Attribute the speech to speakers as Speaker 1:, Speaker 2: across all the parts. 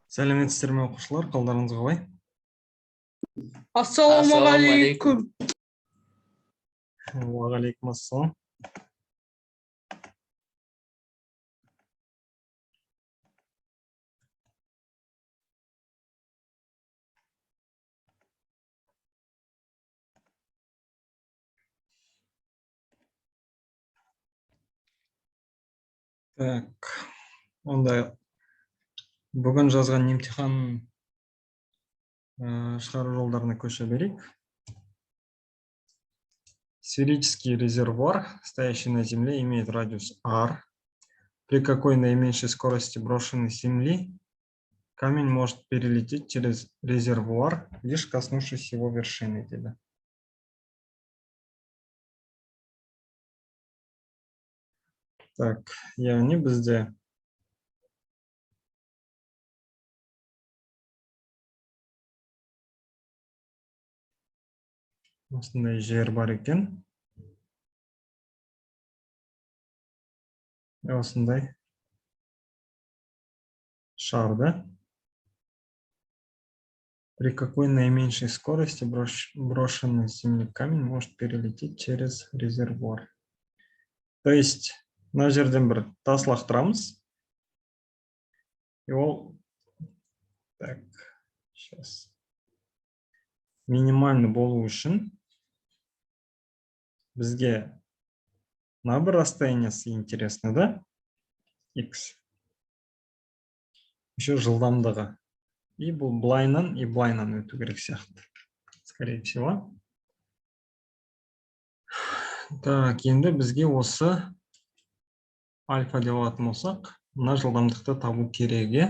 Speaker 1: Сәлеметсіздер ме оқушылар, қалдарыңыз қалай?
Speaker 2: Ассалаумағалейкум.
Speaker 1: Уағалейкум ассалам. Так, онда бүгін жазған емтихан шығару жолдарына көше берейік. Сферический резервуар, стоящий на земле, имеет радиус r. При какой наименьшей скорости брошенной с земли камень может перелететь через резервуар, лишь коснувшись его вершины. Так, яғни бізде осындай жер бар екен. Осындай шарды. При какой наименьшей скорости брошенный с земли камень может перелететь через резервуар? То есть, мына жерден бір тас лақтырамыз. И ол, так, сейчас. Минимальный болу үшін бізге мына бір расстояниясы интересно, да? X. Еще жылдамдығы. И бұл былайынан и былайынан өту керек сияқты. Скорее всего. Так, енді бізге осы альфа деп алатын болсақ, мына жылдамдықты табу керегі.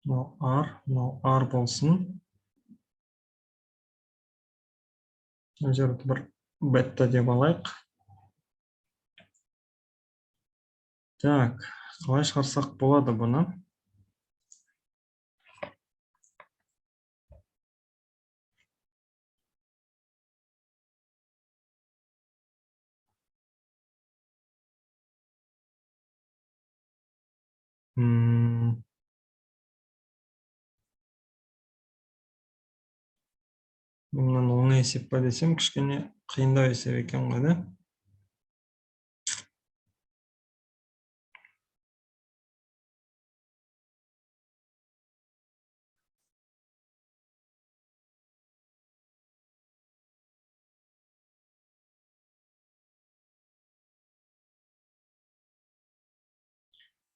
Speaker 1: Мынау R болсын. Мына жерді бір бетта деп алайық. Так, қалай шығарсақ болады бұны? Бұнан оңай есеп па десем, кішкене қиындау есеп екен ғой, да?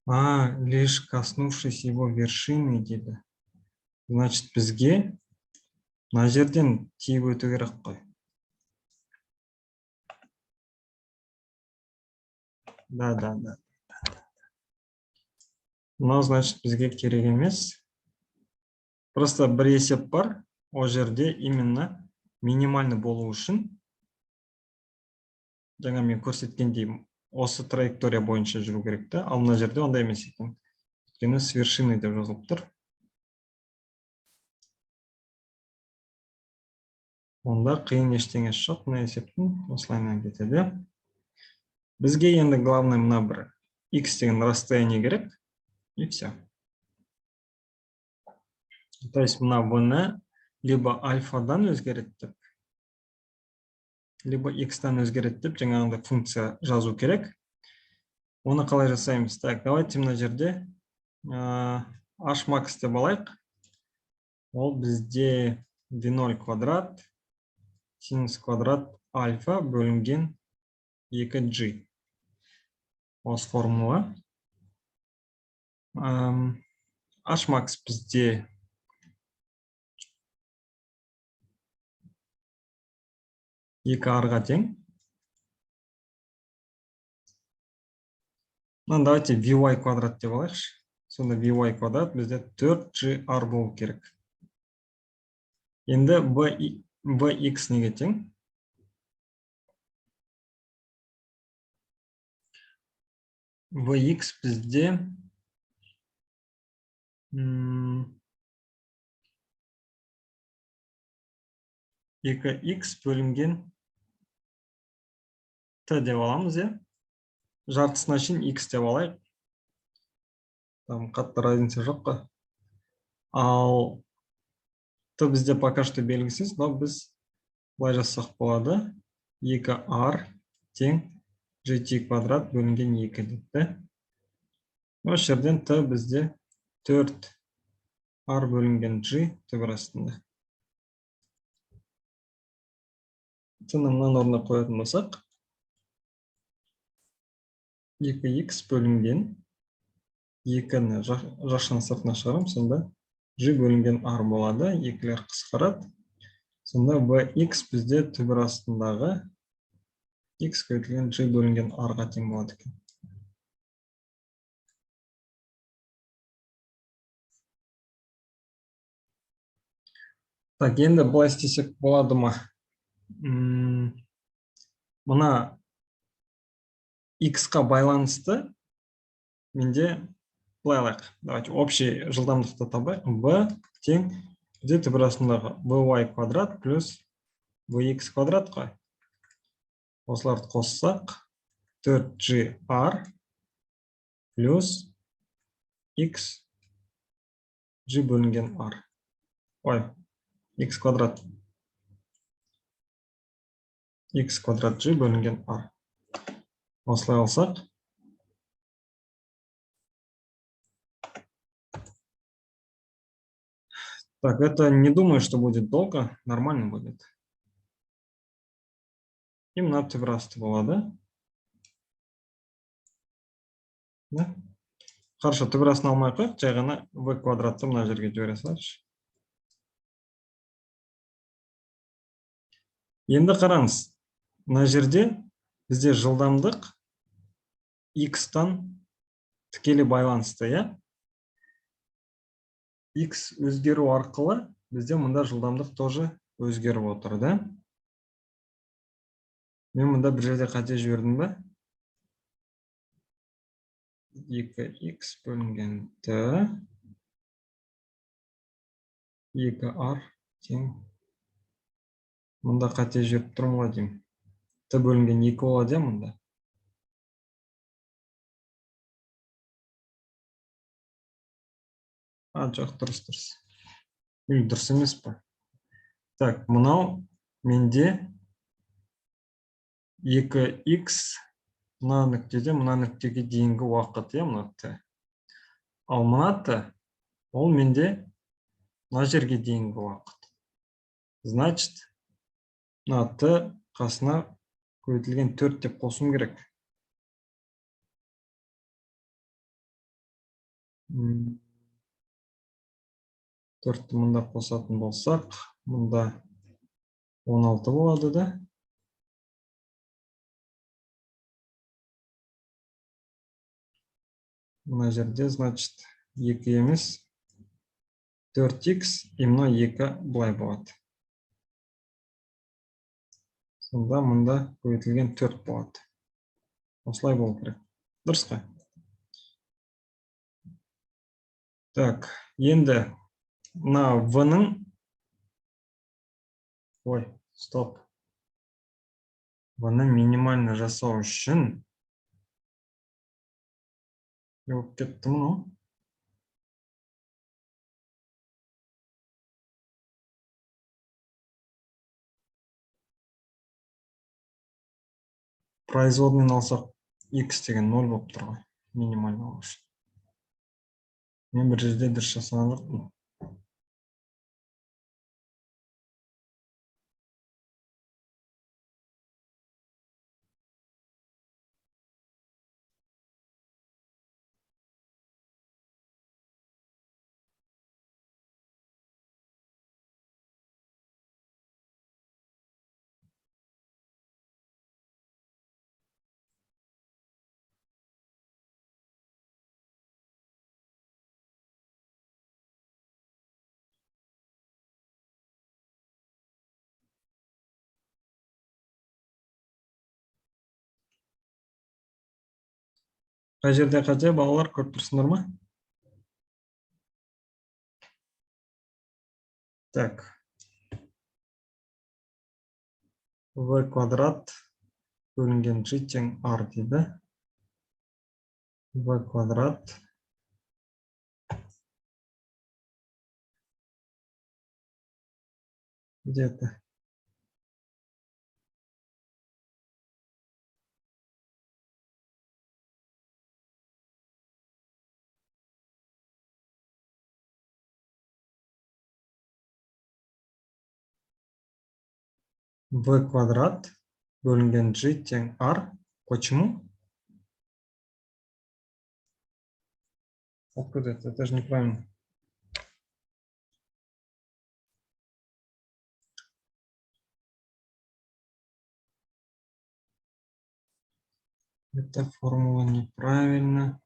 Speaker 1: Лишь коснувшись его вершины дейді. Значит, бізге мына жерден тиіп өту керек қой. Да. Мынау, значит, бізге керек емес. Просто бір есеп бар. О жерде именно минимальный болу үшін. Жаңа мен көрсеткендей, осы траектория бойынша жүру керек та, ал мына жерде ондай емес екен. Өйткені с вершины деп жазылып тұр. Онда қиын ештеңесі жоқ, мына есептің осылайынан кетеді. Бізге енді главный мына бір x деген расстояние керек, и все. То есть мына бұны либо альфадан өзгереді, либо x-тан өзгереді деп жаңағындай функция жазу керек. Оны қалай жасаймыз? Так, давайте мына жерде h-max деп алайық. Ол бізде v0 квадрат синус квадрат альфа бөлінген 2g. Осы формула. H-max бізде екі r-ға тең. Давайте vy квадрат деп алайықшы. Сонда vy квадрат бізде 4gr болу керек. Енді vx неге тең? Vx бізде екі х бөлінген т деп аламыз, иә. Жартысына шейін х деп алайық. Там қатты разница жоқ қой. Ал т бізде пока что белгісіз, но біз былай жазсақ болады. 2r тең gt квадрат бөлінген 2 депті. Осы жерден т бізде 4r бөлінген g түбір астында. Т-ны мынаның орнына қоятын болсақ, 2х бөлінген 2-ні жақшаның сыртына шығарам, сонда g бөлінген r болады, екілер қысқарады. Сонда bx бізде түбір астындағы x көйтілген g бөлінген r-ға тең болады екен. Так, енді былай істесек болады ма? Мына x-қа байланысты менде былай алайық. Давайте общий жылдамдықты табайық. b тең бізде түбір астындағы vy квадрат плюс vx квадрат қой. Осыларды қоссақ 4gr плюс x g бөлінген r. Ой, x квадрат g бөлінген r. Осылай алсақ, так, это не думаю, что будет долго, нормально будет. И мына түбір асты болады. Да? Хорошо, түбір астын алмай қойық, жай ғана v квадратты мына жерге жібере салайықшы. Енді қараңыз, мына жерде бізде жылдамдық x-тан тікелей байланысты, иә? X өзгеру арқылы бізде мұнда жылдамдық тоже өзгеріп отыр, да? Мен мұнда бір жерде қате жібердім бе? 2х бөлінген т 2r тең. Мұнда қате жіберіп тұрмын ғой деймін. Т бөлінген 2 болады, мұнда. Жоқ, дұрыс. Дұрыс емес па? Так, мынау менде 2х мына нүктеде мына нүктеге дейінгі уақыт, иә, мына т. Ал мына т, ол менде мына жерге дейінгі уақыт. Значит, мына т қасына көйтілген 4 деп қосым керек. Төртті мұнда қосатын болсақ, мұнда 16 болады, да? Мына жерде, значит, 2 емес, 4х, и мына 2 бұлай болады. Сонда мұнда көйтілген 4 болады. Осылай болу керек. Дұрыс қой? Так, енді мына v-ның, стоп. V-ны минимально жасау үшін жоқ кетті мұны. Производный алсақ x деген 0 болып тұр ғой, минимально алу үшін. Мен бір жерде дұрыс жасаған жоқпын. Қай жерде қате, балалар, көріп тұрсыңдар ма? Так. В квадрат бөлінген g тең r дейді. В квадрат где-то v квадрат бөлінген g тең r. Почему? Откуда это? Это же неправильно. Эта формула неправильна.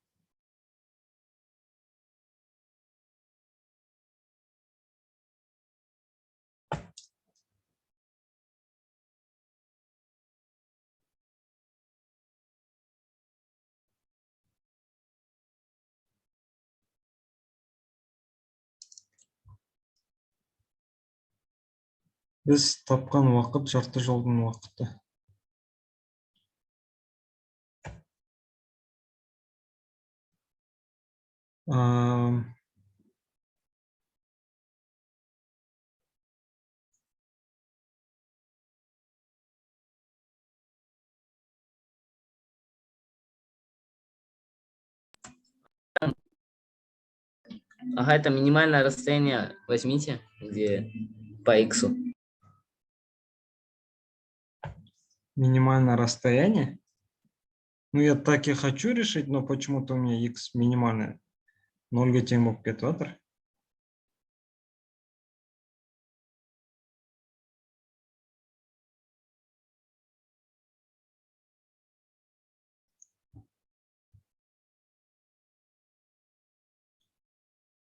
Speaker 1: Біз тапқан уақыт жарты жолдың уақыты.
Speaker 2: Ага, это минимальное расстояние возьмите, где по x.
Speaker 1: Минимальное расстояние? Ну, я так и хочу решить, но почему-то у меня x минимальное. 0 тең болып кетіп жатыр.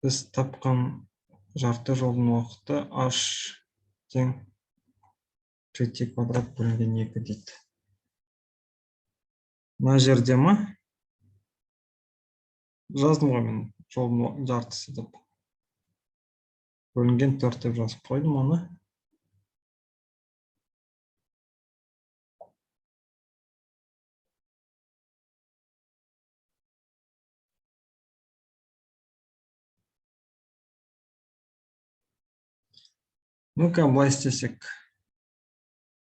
Speaker 1: Біз тапқан жарты жолдың уақыты h тең g квадрат бөлінген 2 дейді. Мына жерде ма? Жаздым ғой мен жолдың жартысы деп. Бөлінген 4 деп жазып қойдым оны. Ну-ка, былай істесек.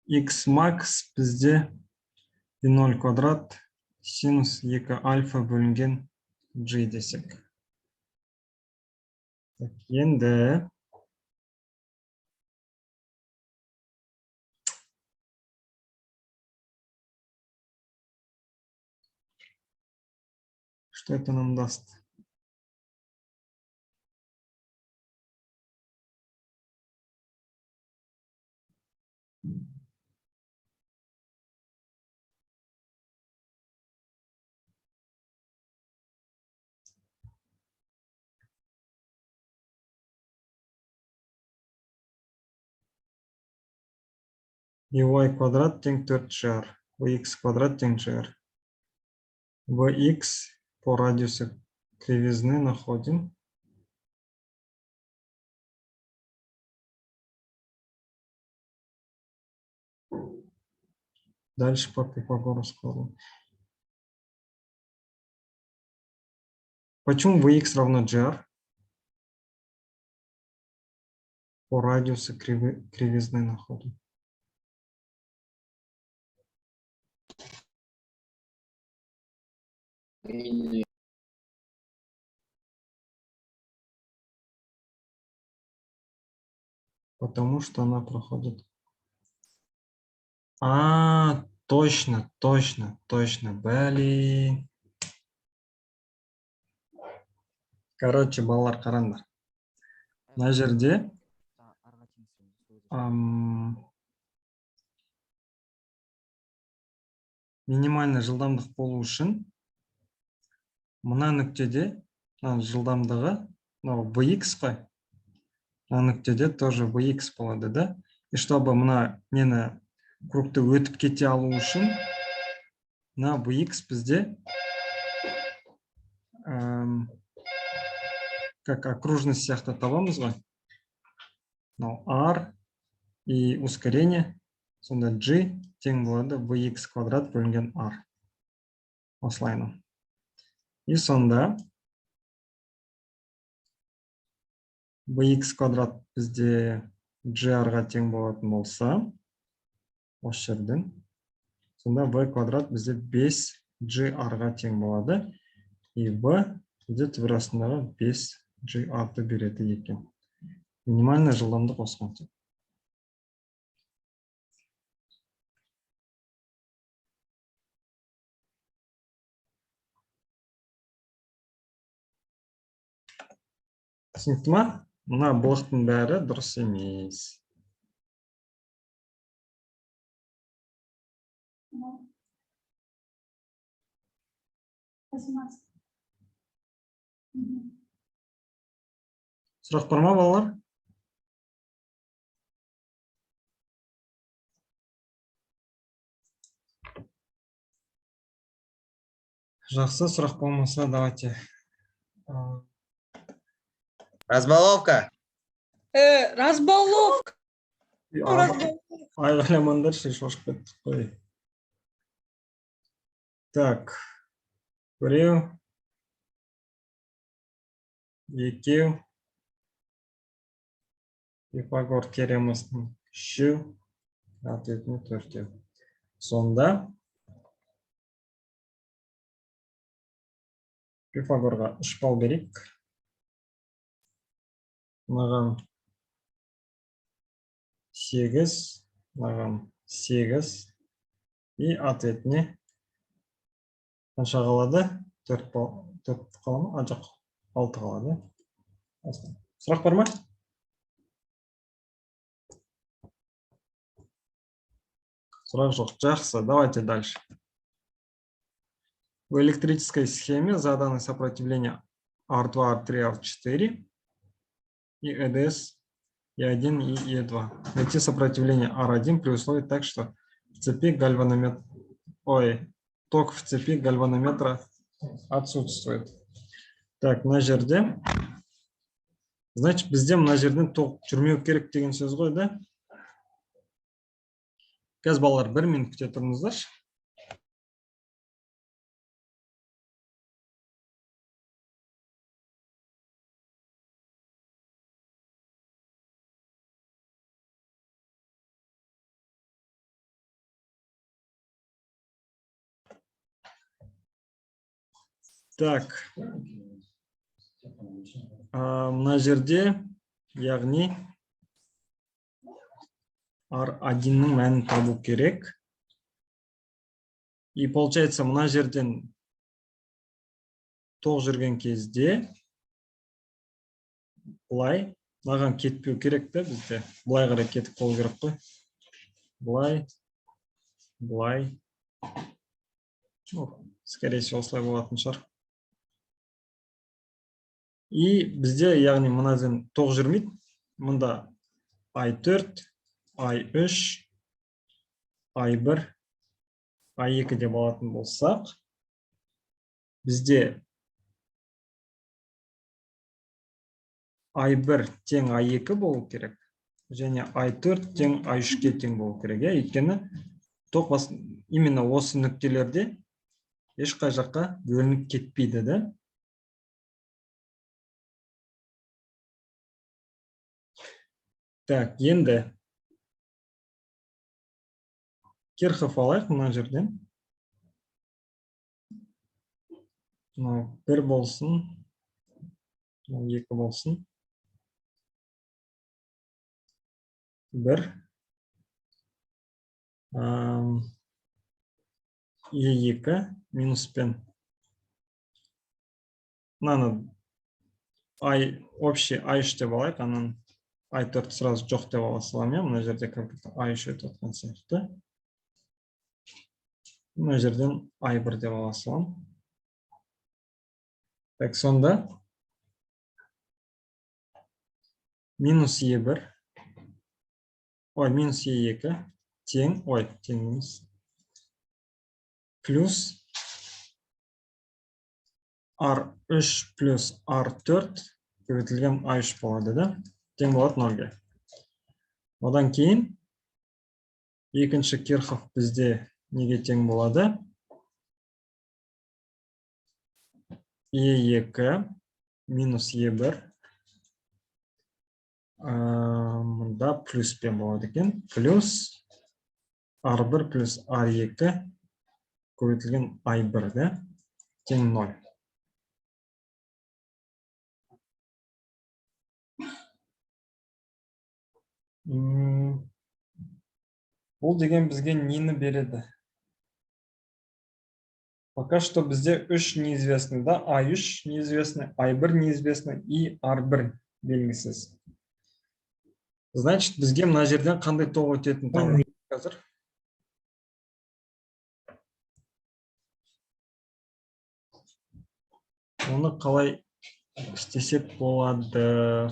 Speaker 1: X max бізде 0 квадрат синус 2 альфа бөлінген g десек. Енді что это нам даст? Y квадрат тең 4gr. X квадрат тең gr. Vx по радиусу кривизны находим. Дальше по Пифагору складываем. Почему Vx равно gr? По радиусу кривизны находим. Потому что она проходит. Точно. Блин. Короче, балалар қараңдар. Мына жерде минимальный жылдамдық болу үшін мына нүктеде жылдамдығы Vx қой. Мына нүктеде тоже Vx болады, да? И чтобы мына нені кругты өтіп кете алу үшін мына Vx бізде как окружность сияқты табамыз ғой. мынау r и ускорение, сонда g тең болады vx квадрат бөлінген r. Осылайынан. И сонда vx квадрат бізде gr-ға тең болатын болса, осы жерден, сонда v квадрат бізде 5gr-ға тең болады. И v бізде түбір астындағы 5gr-ды береді екен. Минимальный жылдамдық осыған тең. Түсінікті ма? Мына блоктың бәрі дұрыс емес. Сұрақ бар ма, балалар? Жақсы, сұрақ болмаса, давайте.
Speaker 3: Разбаловка.
Speaker 4: Разбаловка.
Speaker 1: Айғайламаңдар, шошып кеттік қой. Так. Біреу. Екеу. Пифагор теоремасының үшеу. Ответіне төртеу. Сонда Пифагорға 3 балл берейік. Маған 8, маған 8. И ответіне қанша қалады? 4 қалады ма? Жоқ, 6 қалады. Сұрақ бар ма? Сұрақ жоқ. Жақсы, давайте дальше. В электрической схеме заданы сопротивление R2, R3, R4 и EDS E1 и E2. Найти сопротивление R1 при условии так, что в цепи ток в цепи гальванометра отсутствует. Так, мына жерде. Значит, бізде мына жерден ток жүрмеу керек деген сөз ғой, да? Қазір балалар 1 минут күте тұрыңыздаршы. Так. Мына жерде, яғни R1-ның мәнін табу керек. И получается, мына жерден ток жүрген кезде былай, мынаған кетпеу керек та бізде. Былай қарай кетіп болу керек қой. Былай. Скорее всего, осылай болатын шығар. И бізде, яғни мынаден ток жүрмейді. Мұнда I4, I3, I1, I2 деп алатын болсақ, бізде I1 тең I2 болу керек, және I4 тең I3-ке тең болу керек. Өйткені ток именно осы нүктелерде ешқай жаққа бөлініп кетпейді, да? Так, енді Кирхов алайық мына жерден. 1 болсын, 2 болсын. 1. E2 минуспен. Мынаны общий I3 деп алайық, анан I4 сразу жоқ деп ала саламын. Мына жерде как-то I3 өтіп отқан сияқты. Мына жерден I1 деп ала саламын. Так, сонда минус E1, минус E2 тең, тең емес, плюс R3 плюс R4 көбейтілген I3 болады, да? Тең болады 0-ге. Одан кейін екінші Кирхов бізде неге тең болады? Е2 минус Е1 мұнда плюс пен болады екен. Плюс R1 плюс R2 көбейтілген I1 да? Тең 0. Бұл деген бізге нені береді? Пока что бізде 3 неизвестный, да? I3 неизвестный, I1 неизвестный и R1 белгісіз. Значит, бізге мына жерден қандай тоқ өтетін табу қазір? Оны қалай істесек болады?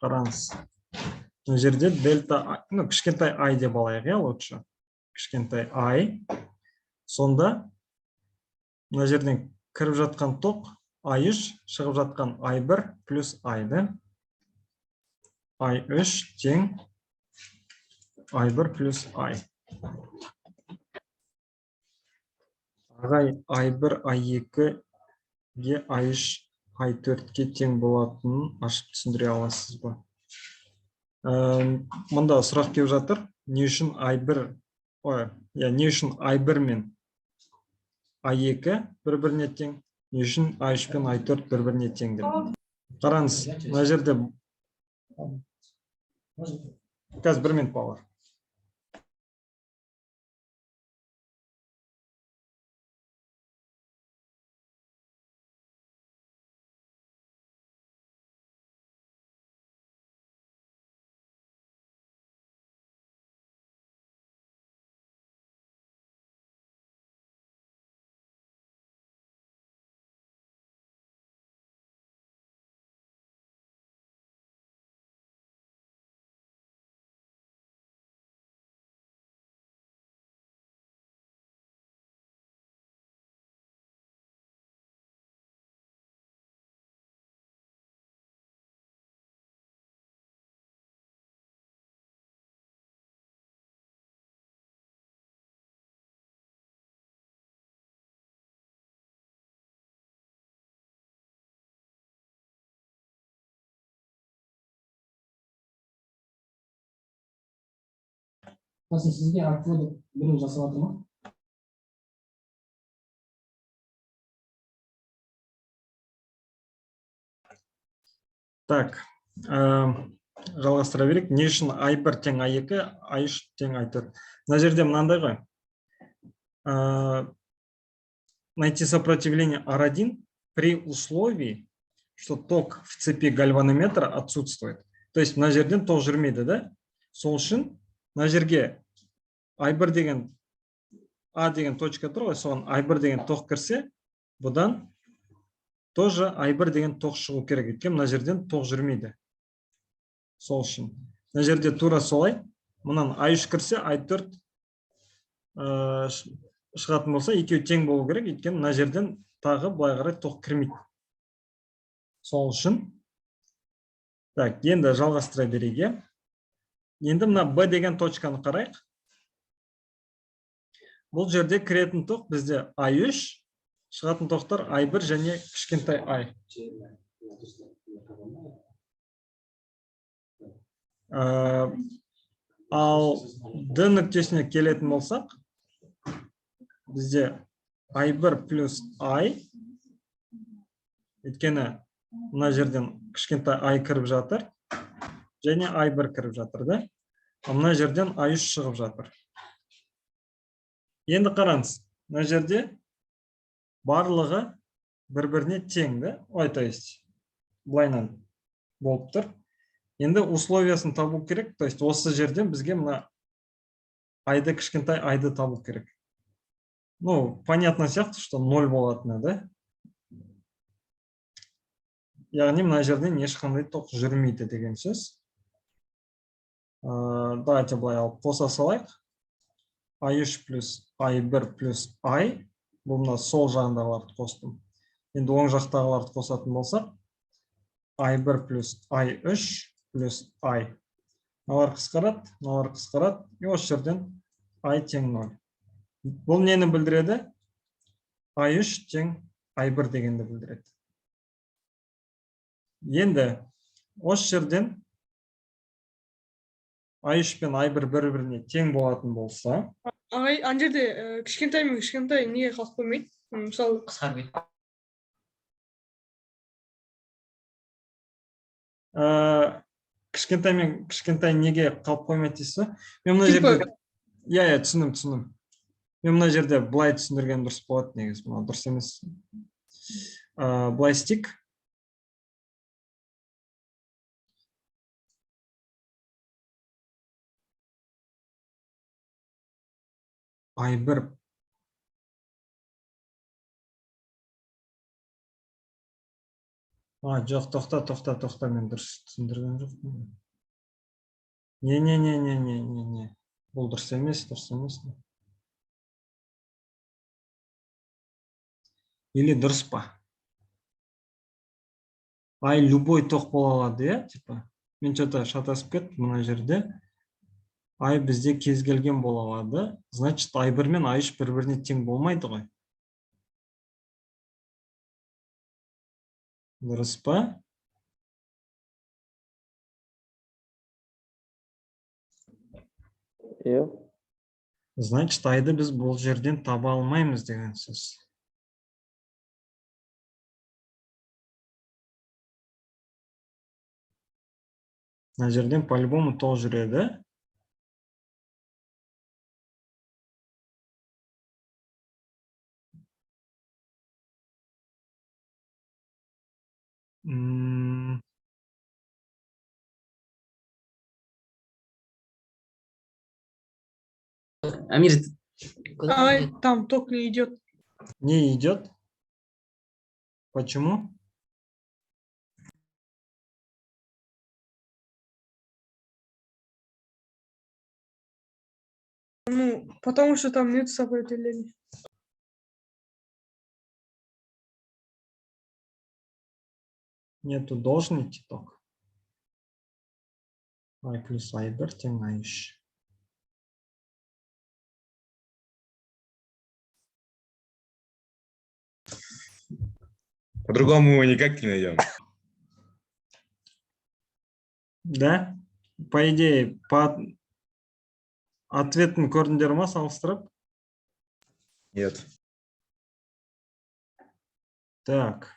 Speaker 1: Қараңыз. Мына жерде дельта, кішкентай I деп алайық, иә, лучше. Кішкентай I. Сонда мына жерден кіріп жатқан тоқ I3, шығып жатқан I1 плюс I, да? I3 тең I1 плюс I. Ағай I1, I2-ге I3, I4-ге тең болатынын ашып түсіндіре аласыз ба? Мұнда сұрақ келіп жатыр. Не үшін I1 мен I2 бір-біріне тең, не үшін I3 пен I4 бір-біріне тең деп. Қараңыз, мына жерде қазір 1 минут бар.
Speaker 4: Сізге арқылы біреу жасап жатыр ма?
Speaker 1: Так, жалғастыра берейік. Не үшін I1 тең I2, I3 тең I4? Мына жерде мынандай ғой. Найти сопротивление R1 при условии, что ток в цепи гальванометра отсутствует. То есть мына жерден ток жүрмейді, да? Сол үшін мына жерге I1 деген A деген точка тұр ғой, соған I1 деген ток кірсе, бұдан тоже I1 деген ток шығу керек екен, мына жерден ток жүрмейді. Сол үшін. Мына жерде тура солай, мұнан I3 кірсе, I4 шығатын болса, екеуі тең болу керек, екен мына жерден тағы былай қарай ток кірмейді. Сол үшін. Так, енді жалғастыра берейік. Енді мына B деген точканы қарайық. Бұл жерде кіретін ток бізде I3, шығатын тоқтар I1 және кішкентай I. Ал D нүктесіне келетін болсақ, бізде I1 плюс I, өйткені мына жерден кішкентай I кіріп жатыр, және I1 кіріп жатыр, да? Мына жерден I3 шығып жатыр. Енді қараңыз, мына жерде барлығы бір-біріне тең, да? Ой, то есть, былайнан болып тұр. Енді условиясын табу керек, то есть, осы жерден бізге мына I-ды, кішкентай I-ды табу керек. Ну, понятно сияқты, что 0 болатыны, да? Яғни, мына жерден ешқандай ток жүрмейді деген сөз. Давайте былай алып қоса салайық. I3 плюс I1 плюс I, бұл мына сол жағындағыларды қостым. Енді оң жақтағыларды қосатын болсақ, I1 плюс I3 плюс I. мыналар қысқарады. И осы жерден I тең 0. Бұл нені білдіреді? I3 тең I1 дегенді білдіреді. Енді осы жерден I3 пен I1 бір-біріне тең болатын болса,
Speaker 5: ағай ана жерде кішкентай мен кішкентай неге қалып қоймайды? Мысалы
Speaker 2: қысқарып кетті.
Speaker 1: кішкентай мен кішкентай неге қалып қоймайды дейсіз? Мен мына
Speaker 5: Типа-
Speaker 1: жерде түсіндім. Мен мына жерде былай түсіндірген дұрыс болады негізі. Мына дұрыс емес. Былай істейік. I1 жоқ, тоқта, мен дұрыс түсіндірген жоқпын. Не. Бұл дұрыс емес. Или дұрыс па? I любой тоқ бола алады, иә? Типа, мен что-то шатасып кеттім мына жерде. I бізде кез келген бола алады. Значит, I1 мен I3 бір-біріне тең болмайды ғой. Дұрыс па?
Speaker 6: Иә.
Speaker 1: Значит, I-ды біз бұл жерден таба алмаймыз деген сөз. Мына жерден по-любому тоқ жүреді.
Speaker 2: Амир,
Speaker 5: ағай там ток не идет.
Speaker 1: Не идет? Почему?
Speaker 5: Ну, потому что там нет сопротивления.
Speaker 1: Нету, должен идти ток. I плюс I1 тең I3.
Speaker 3: По-другому его никак не найдем.
Speaker 1: Да? По идее, по ответін көрдіңдер ма салыстырып?
Speaker 3: Нет.
Speaker 1: Так.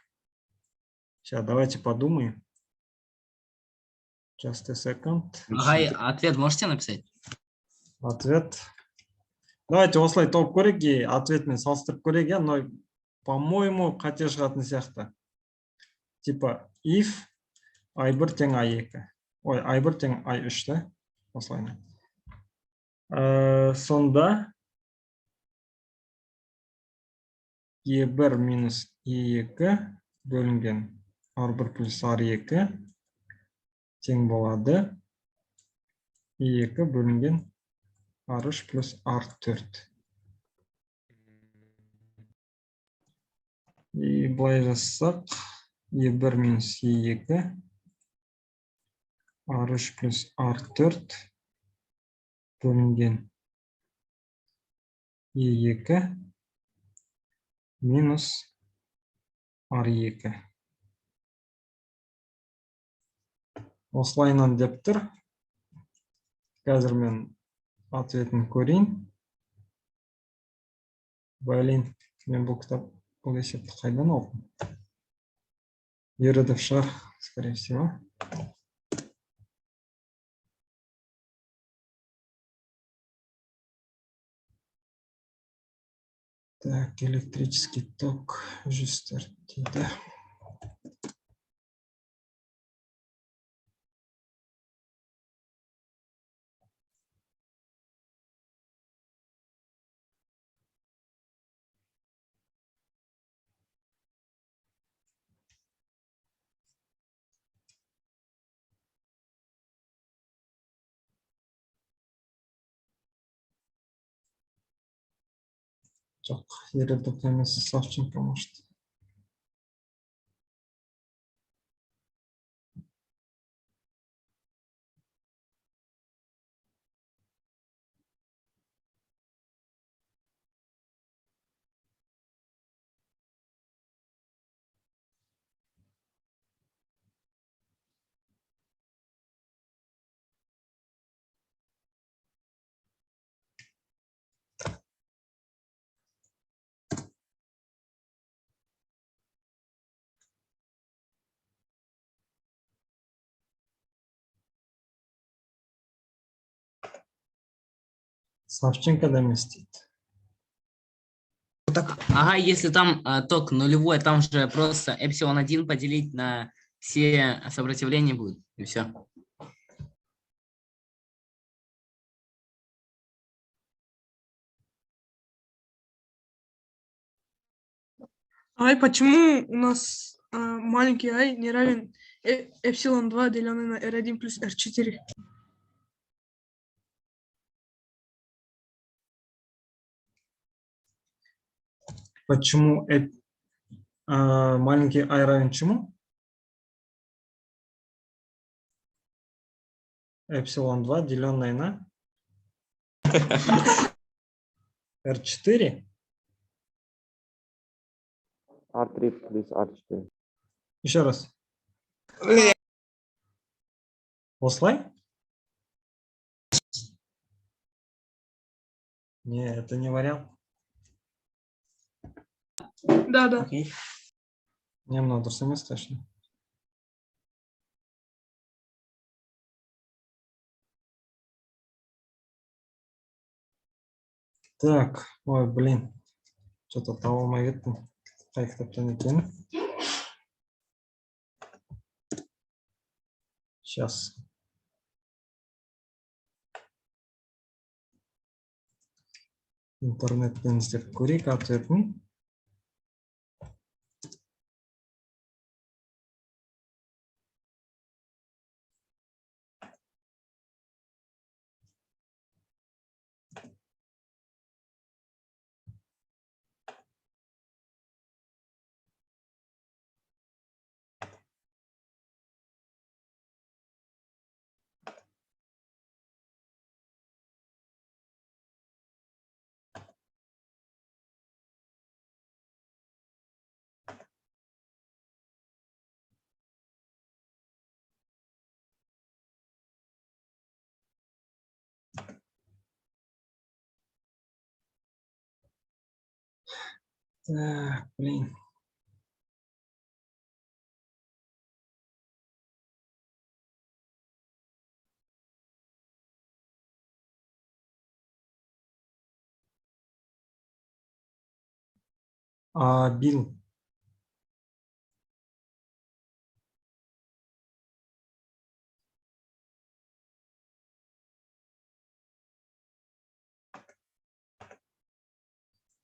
Speaker 1: Сейчас давайте подумаем. Just a second.
Speaker 2: ағай, ответ можете написать?
Speaker 1: Ответ. Давайте осылай тауып көрейік и ответмен салыстырып көрейік, иә, но по-моему қате шығатын сияқты. Типа if I1 тең I2. Ой, I1 тең I3, да? Осылай. Сонда E1 минус E2 бөлінген R1 плюс R2 тең болады E2 бөлінген R3 плюс R4. И былай жазсақ, E1 минус E2 R3 плюс R4 бөлінген E2 минус R2. Осылайынан деп тұр. Қазір мен ответін көрейін. Блин, мен бұл кітап, бұл есепті қайдан оқым? Ерідіп шығар, скорее всего. Так, электрический ток 104 дейді. Жоқ, ерідіп емес, Савченко может. Савченко доместит.
Speaker 2: Ага, если там ток нулевой, там же просто эпсилон 1 поделить на все сопротивления будет. И все.
Speaker 5: Ай, почему у нас маленький ай не равен эпсилон 2, деленный на R1 плюс R4?
Speaker 1: Почему маленький i равен чему? Эпсилон 2 деленное на R4.
Speaker 6: R3 плюс R4.
Speaker 1: Еще раз. Ослай? Не, это не вариант.
Speaker 5: Да.
Speaker 1: Окей. Не много смс точно. Так, ой, блин. Что-то того моего проекта не. Сейчас. Интернеттен іздеп көрейік ответін. Так, блин. Билл.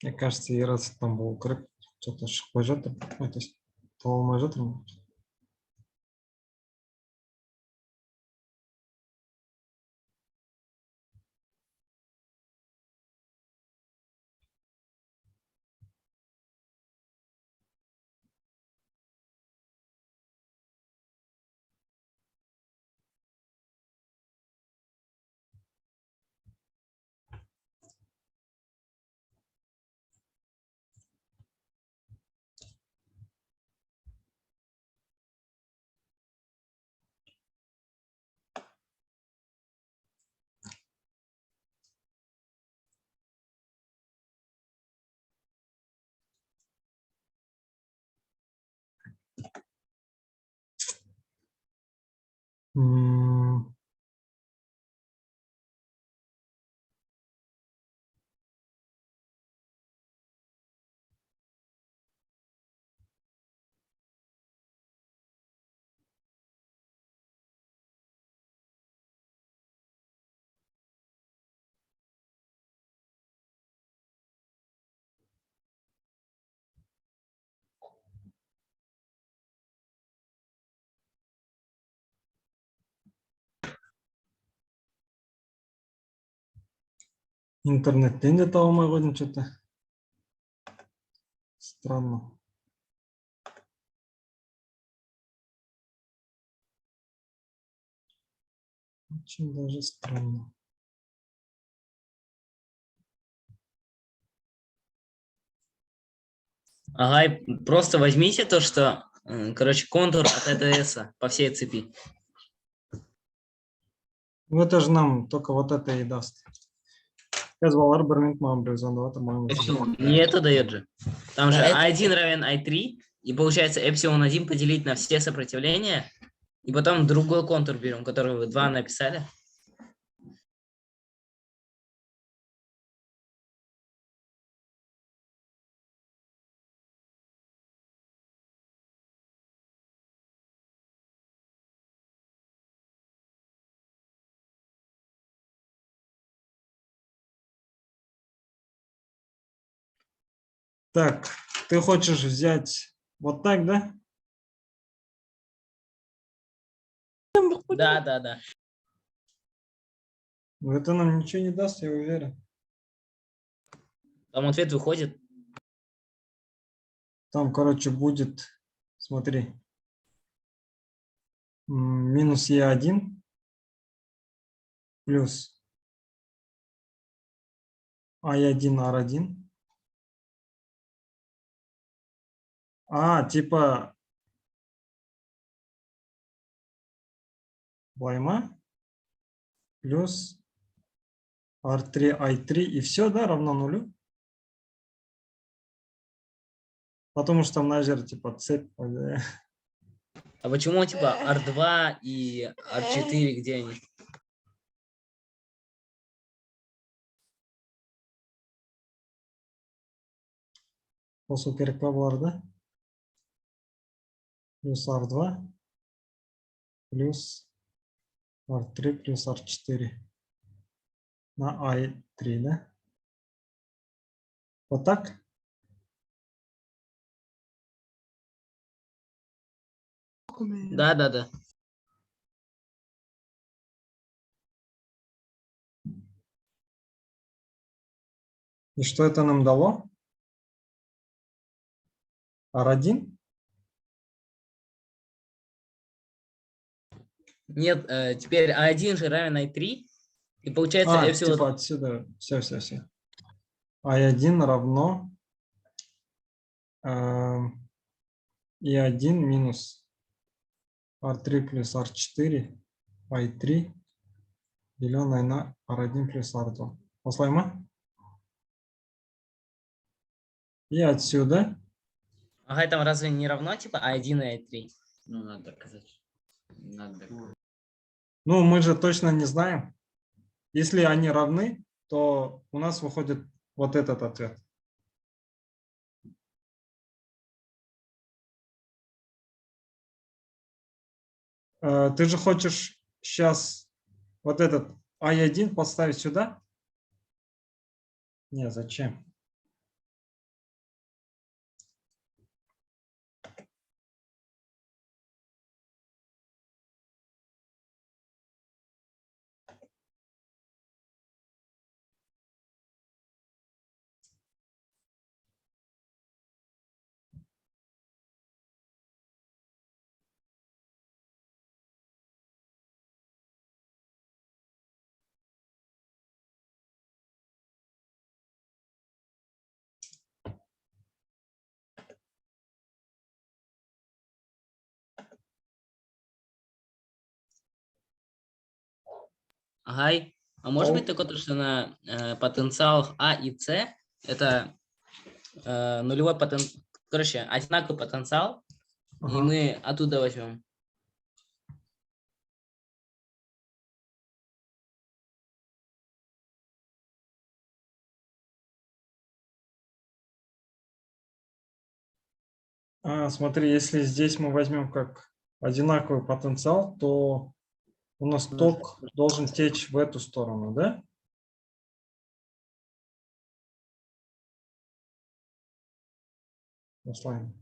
Speaker 1: Мне кажется, и раз там был крик, что-то шықпай жатыр. Это таба алмай жатырмын. Интернеттен де таба алмай қойдым что-то. Странно. Очень даже странно.
Speaker 2: Ага, и просто возьмите то, что, короче, контур от ЭТС по всей цепи.
Speaker 1: Ну это же нам только вот это и даст. Казвалар Бернинг Мамбризон, это мой.
Speaker 2: Не это дает же. Там же А1 равен I3, и получается эпсилон 1 поделить на все сопротивления, и потом другой контур берем, который вы 2 написали.
Speaker 1: Так, ты хочешь взять вот так, да?
Speaker 2: Да, да, да.
Speaker 1: Но это нам ничего не даст, я уверен.
Speaker 2: Там ответ выходит.
Speaker 1: Там, короче, будет, смотри, минус Е1 плюс А1, R1. Типа Лайма плюс R3, I3 и все, да, равно нулю. Потому что там назер типа цепь.
Speaker 2: А почему типа R2 и R4, где они?
Speaker 1: Осы керек па бұларда? Плюс R2 плюс R3 плюс R4 на I3, да? Вот так?
Speaker 2: Да, да, да.
Speaker 1: И что это нам дало? R1?
Speaker 2: Нет, теперь А1 же равен I3. И получается эпсилон.
Speaker 1: Типа отсюда. Все. I1 равно И1 минус R3 плюс R4 I3 деленное на R1 плюс R2. Осылай ма? И отсюда.
Speaker 2: Ага, там разве не равно типа А1 и I3? Ну, надо доказать. Надо.
Speaker 1: Ну, мы же точно не знаем. Если они равны, то у нас выходит вот этот ответ. Ты же хочешь сейчас вот этот I1 поставить сюда? Не, зачем?
Speaker 2: Ага. А может быть такое, то, что на потенциалах А и С это нулевой потенциал, короче, одинаковый потенциал, и
Speaker 1: Ага.
Speaker 2: мы оттуда возьмем.
Speaker 1: Смотри, если здесь мы возьмем как одинаковый потенциал, то у нас ток должен течь в эту сторону, да? Руслан.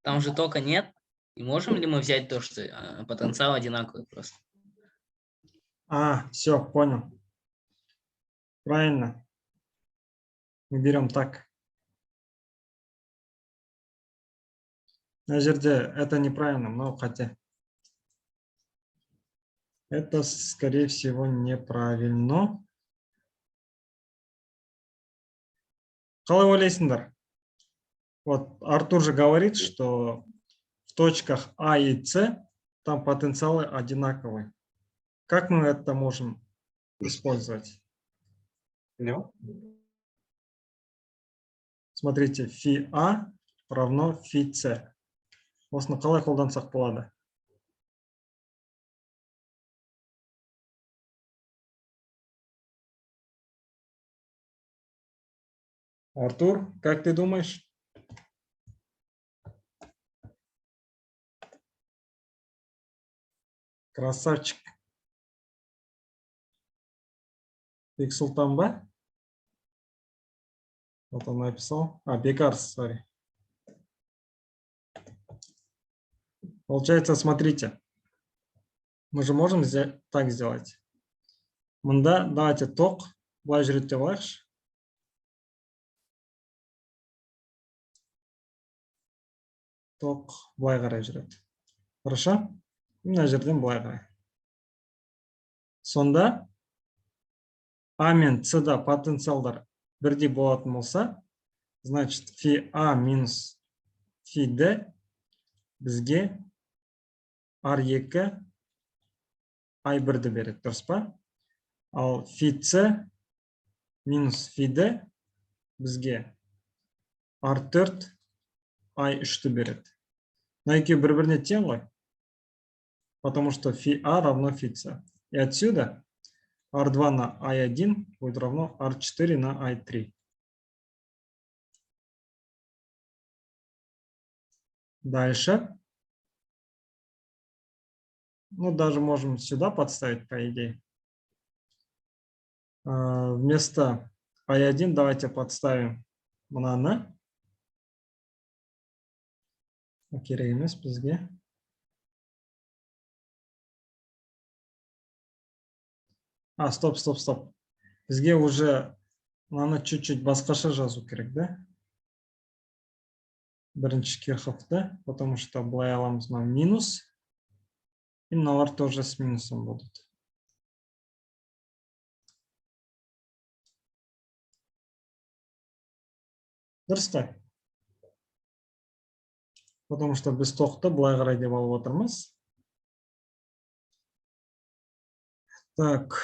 Speaker 2: Там же тока нет. И можем ли мы взять то, что потенциал одинаковый просто?
Speaker 1: Все, понял. Правильно. Мы берем так. На жерде это неправильно, но хотя. Это, скорее всего, неправильно. Қалай ойлайсыңдар? Вот Артур же говорит, что в точках А и С там потенциалы одинаковые. Как мы это можем использовать? Смотрите, фи А равно фи С. Осыны қалай қолдансақ болады? Артур, как ты думаешь? Красавчик. Бексултан ба? Вот он написал. Бекарс, sorry. Получается, смотрите. Мы же можем так сделать. Мында давайте тоқ былай жүреді деп алайықшы. Тоқ былай қарай жүреді. Хорошо? Мына жерден былай қарай. Сонда А мен С-да потенциалдар бірдей болатын болса, значит, фи А минус фи Д бізге R2 I1-ді береді, дұрыс па? Ал фи С минус фи Д бізге R4 I3-ті береді. Но екеуі бір-біріне тең ғой. Потому что фи А равно фи С. И отсюда R2 на I1 будет равно R4 на I3. Дальше. Ну, даже можем сюда подставить, по идее. Вместо I1 давайте подставим мынаны. Керек емес бізге. Стоп. Бізге уже мынаны чуть-чуть басқаша жазу керек, да? Бірінші Кирхоффты, потому что былай аламыз минус. И мыналар тоже с минусом будут. Дұрыс та? Потому что біз тоқты былай қарай деп алып отырмыз. Так,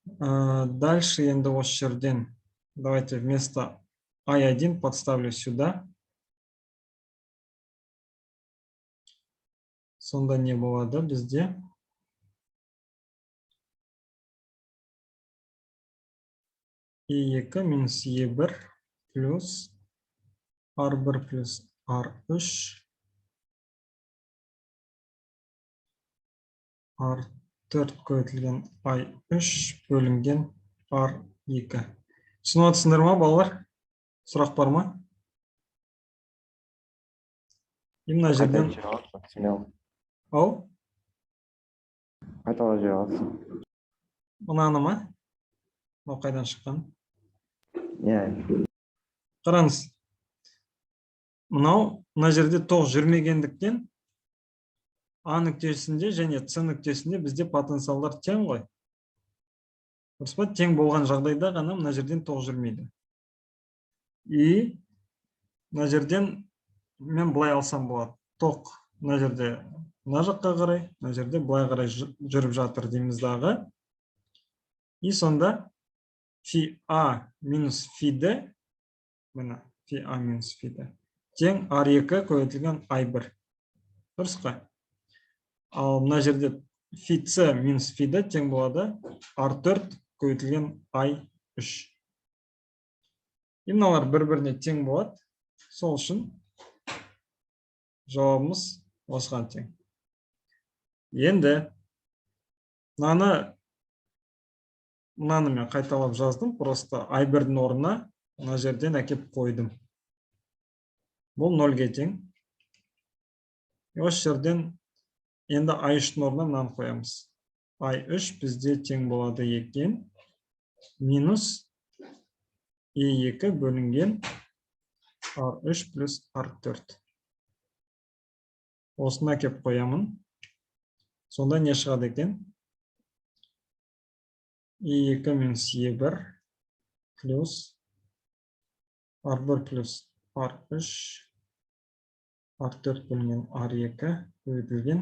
Speaker 1: дальше енді осы жерден давайте вместо I1 подставлю сюда. Сонда не болады бізде? E2 минус E1 плюс R1 плюс R3 R4 көйтілген I3 бөлінген R2. Түсініп отырсыңдар ма, балалар? Сұрақ бар ма? Именно жерден... Ау?
Speaker 6: Қайталап жібере аласың.
Speaker 1: Мынаны ма? Мынау қайдан шыққан?
Speaker 6: Иә.
Speaker 1: Қараңыз. Мына жерде тоқ жүрмегендіктен А нүктесінде және С нүктесінде бізде потенциалдар тең ғой. Дұрыс па? Тең болған жағдайда ғана мына жерден тоқ жүрмейді. И мына жерден мен былай алсам болады. Тоқ мына жерде мына жаққа қарай, мына жерде былай қарай жүріп жатыр дейміз дағы. И сонда фи А минус фи Д, мына фи А минус фи Д тең R2 көбейтілген I1. Дұрыс қой? Ал мына жерде фи С минус фи Д тең болады R4 көбейтілген I3. И мыналар бір-біріне тең болады. Сол үшін жауабымыз осыған тең. Енді мынаны мен қайталап жаздым. Просто I1-дің орнына мына жерден әкеп қойдым. Бұл 0-ге тең. Осы жерден енді I3-дің орнына мынаны қоямыз. I3 бізде тең болады екен. Минус E2 бөлінген R3 плюс R4. Осыны әкеп қоямын. Сонда не шығады екен? E2 минус E1 плюс R1 плюс R3 R4 бөлінген R2 көбейтілген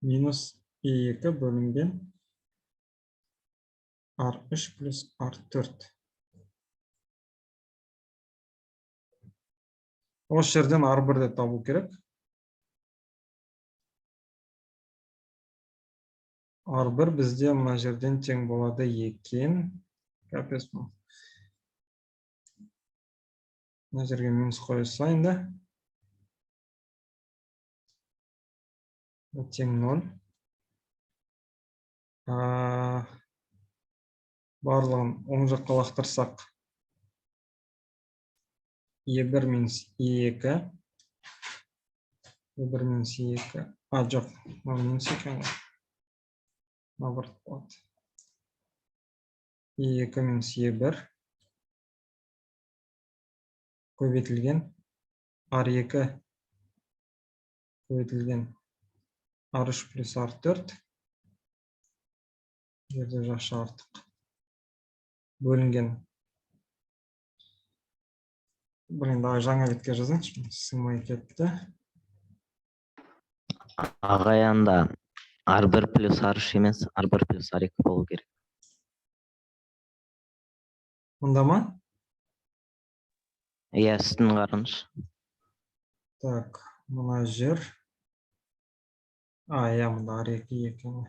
Speaker 1: минус E2 бөлінген R3 плюс R4. Осы жерден R1-ді табу керек. R1 бізде мына жерден тең болады екен. Капец бұл. Мына жерге минус қоя салайын да. Тең 0. Барлығын оң жаққа лақтырсақ. E1 минус E2. E1 минус E2. Жоқ, минус екен ғой. Наоборот болады. E2 минус E1 көбейтілген R2 көбейтілген R3 плюс R4 жерде жақша артық бөлінген. Блин, давай жаңа бетке жазайыншы, сыңмай кетті.
Speaker 6: Ағайында R1 плюс R3 емес, R1 плюс R2 болу керек.
Speaker 1: Мұнда ма?
Speaker 6: Иә, үстін қарыңызшы.
Speaker 1: Так, мына жер. Иә, мұнда R2 екен.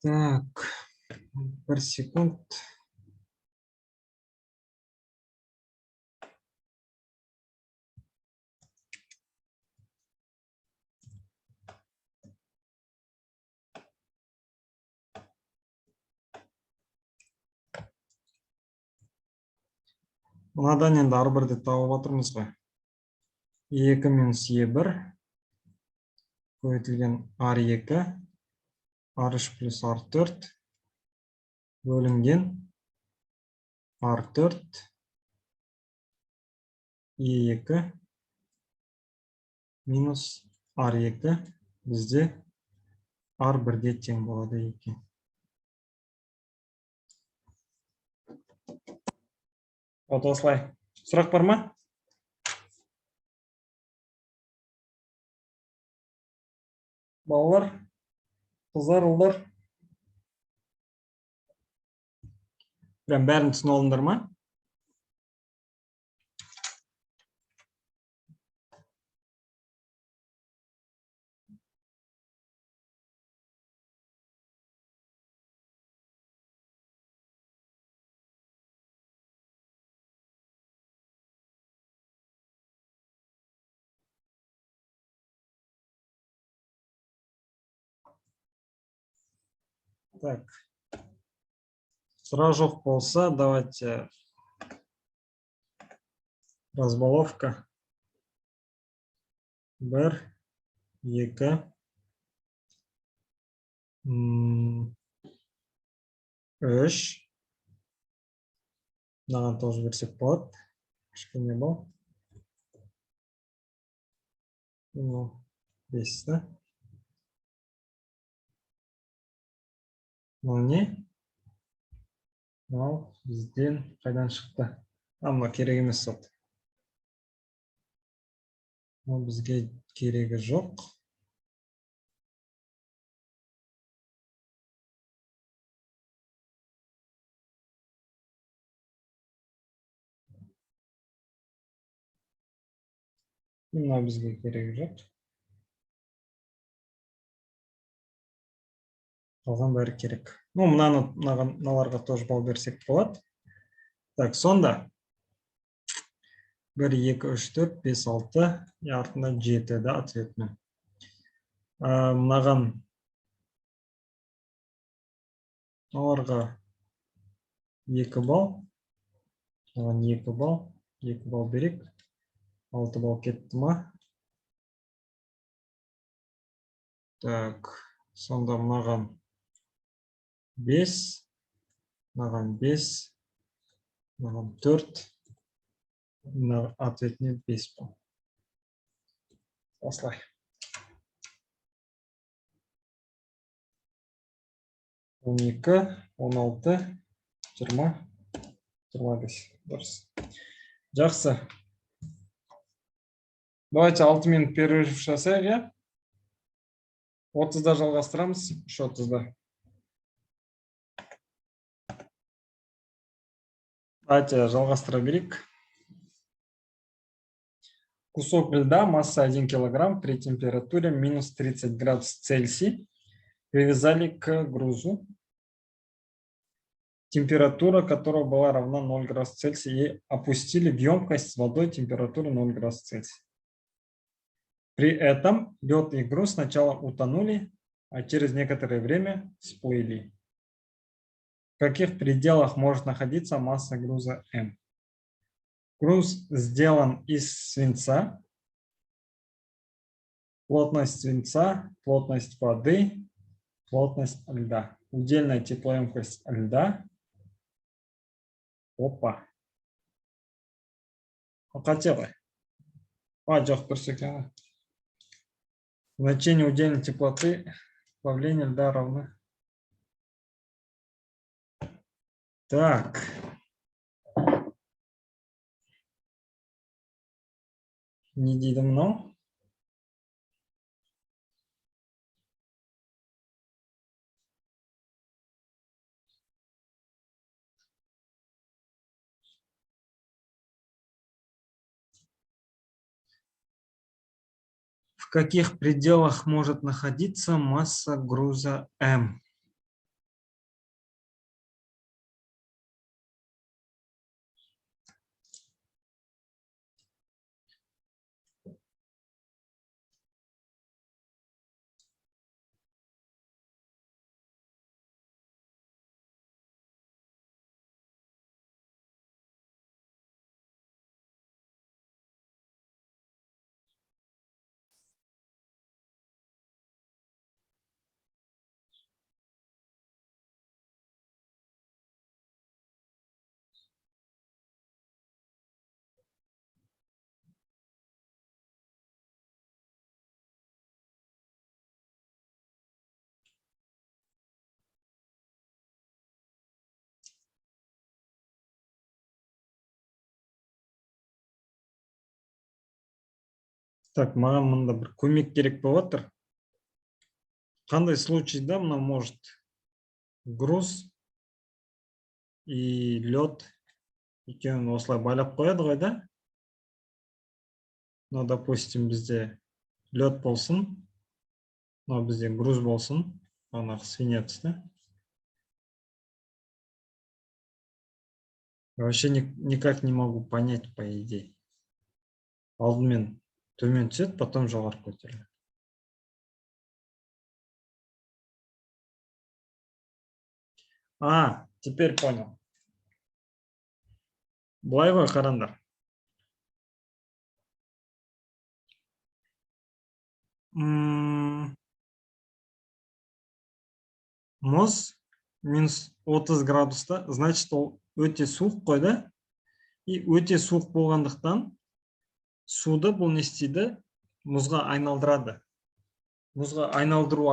Speaker 1: Так, 1 секунд. Мынадан енді R1-ді тауып отырмыз ғой. E2 минус E1 көбейтілген R2 R3 плюс R4 бөлінген R4 E2 минус R2 бізде R1-ге тең болады екен. Вот осылай. Сұрақ бар ма? Балалар, қыздар, ұлдар. Прям бәрін түсіне алдыңдар ма? Так. Сұрақ жоқ болса, давайте разбаловка. 1, 2, 3. Мынаған тоже берсек болады. Кішкене бол. 5, да? Бұл не? Мынау бізден қайдан шықты? Мына керек емес сот. Бұл бізге керегі жоқ. Мына бізге керегі жоқ. Қалған бәрі керек. Мыналарға тоже бал берсек болады. Так, сонда 1, 2, 3, 4, 5, 6, артында 7, да, ответімен. Мынаған оларға 2 бал, мынаған 2 бал, 2 бал берек, 6 бал кетті ма? Так, сонда мынаған 5, мынаған 5, мынаған 4, мынаған ответіне 5 бал. осылай. 12, 16, 20, 25. Дұрыс. Жақсы. Давайте 6 минут перерыв жасайық, иә? 30-да жалғастырамыз, 30-да. Давайте жалғастыра берейік. Кусок льда, масса 1 килограмм, при температуре минус 30 градусов Цельсия привязали к грузу, температура которого была равна 0 градусов Цельсия, и опустили в емкость с водой температуры 0 градусов Цельсия. При этом лед и груз сначала утонули, а через некоторое время всплыли. В каких пределах может находиться масса груза М? Груз сделан из свинца, плотность свинца, плотность воды, плотность льда. Удельная теплоемкость льда. Опа. Хотела. Жоқ, дұрыс екен. Значение удельной теплоты плавления льда равно. Так. Не дейді мынау. В каких пределах может находиться масса груза М? Так, маған мында бір көмек керек болып отыр. Қандай случайда мына может груз и лед екеуін осылай байлап қояды ғой, да? Ну, допустим, бізде лед болсын, но бізде груз болсын, ана свинец, да? Вообще никак не могу понять, по идее. Алдымен төмен түседі, потом жоғары көтеріледі. А, теперь понял. Былай ғой, қараңдар. Мұз минус 30 градуста, значит, ол өте суық қой, да? И өте суық болғандықтан суды бұл не істейді? Мұзға айналдырады. Мұзға айналдыру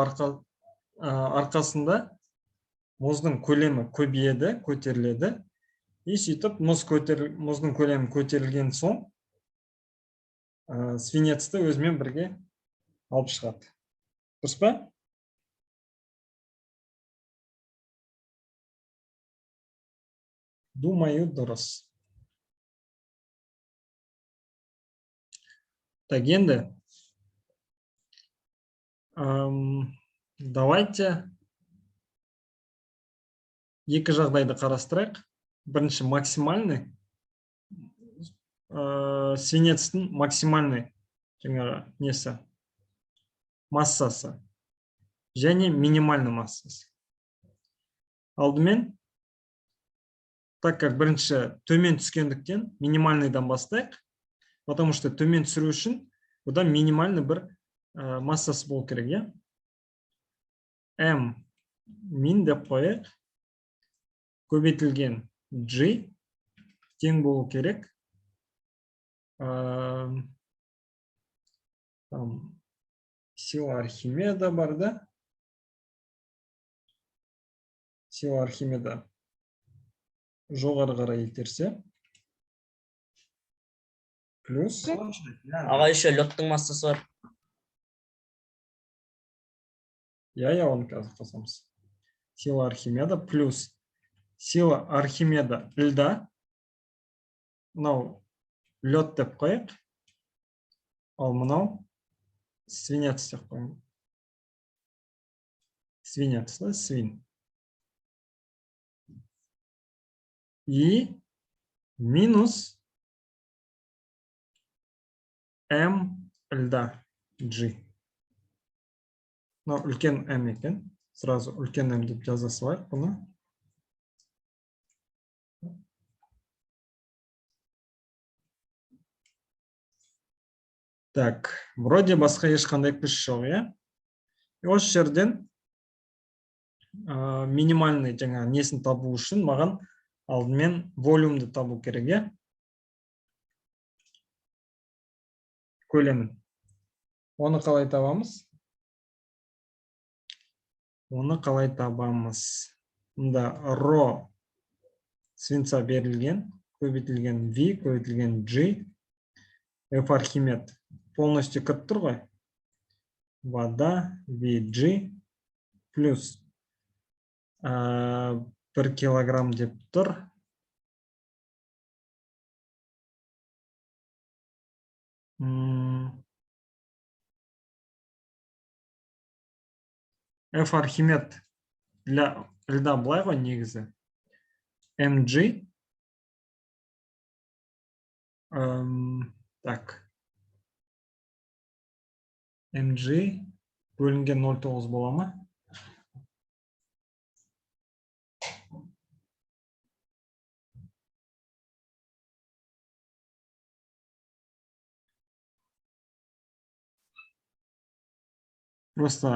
Speaker 1: арқасында мұздың көлемі көбейеді, көтеріледі. И сөйтіп мұздың көлемі көтерілген соң свинецті өзімен бірге алып шығады. Дұрыс па? Думаю, дұрыс. Так, енді давайте екі жағдайды қарастырайық. Бірінші максимальный, свинецтің максимальный несі, массасы және минимальный массасы. Алдымен, так как бірінші төмен түскендіктен минимальныйдан бастайық, потому что төмен түсіру үшін бұда минимальный бір массасы болу керек, е? М мин деп қойық, көбейтілген G тең болу керек Там сила Архимеда бар, да? Сила Архимеда жоғары қарай итерсе, плюс
Speaker 2: Аға еще леттің массасы бар.
Speaker 1: я оны қазір қосамыз. Сила Архимеда плюс сила Архимеда льда. Мынау лед деп қояйық. Ал мынау свинец деп қояйық. Свинец, да, свин. И минус М льда G. Но үлкен М екен. Сразу үлкен М деп жаза салайық бұны. Так, вроде басқа ешқандай күш жоқ, иә? Осы жерден минимальный жаңа несін табу үшін маған алдымен волюмды табу керек, иә? Көлемін. Оны қалай табамыз? Мұнда ро свинца берілген, көбейтілген V, көбейтілген G, F Архимед полностью кіріп тұр ғой. Вода, VG, плюс 1 килограмм деп тұр. F Архимед льда былай ғой негізі. MG. Так. MG бөлінген 0,9 бола ма? Просто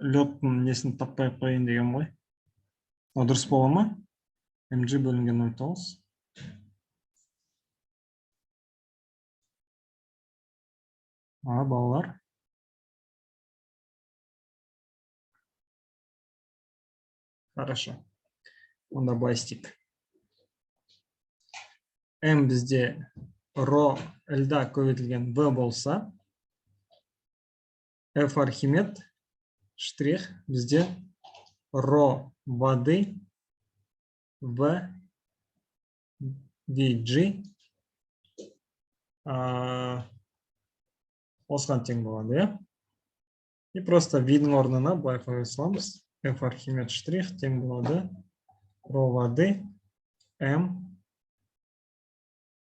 Speaker 1: лёттың несін таппай қойын деген ғой. Дұрыс бола ма? MG бөлінген 0,9. Балалар. Хорошо. Онда былай істейік. М бізде ро льда көбейтілген В болса, F Архимед штрих бізде ро воды В VG осыған тең болады, иә? И просто видің орнына былай қоя саламыз. F Архимед штрих тең болады ро воды М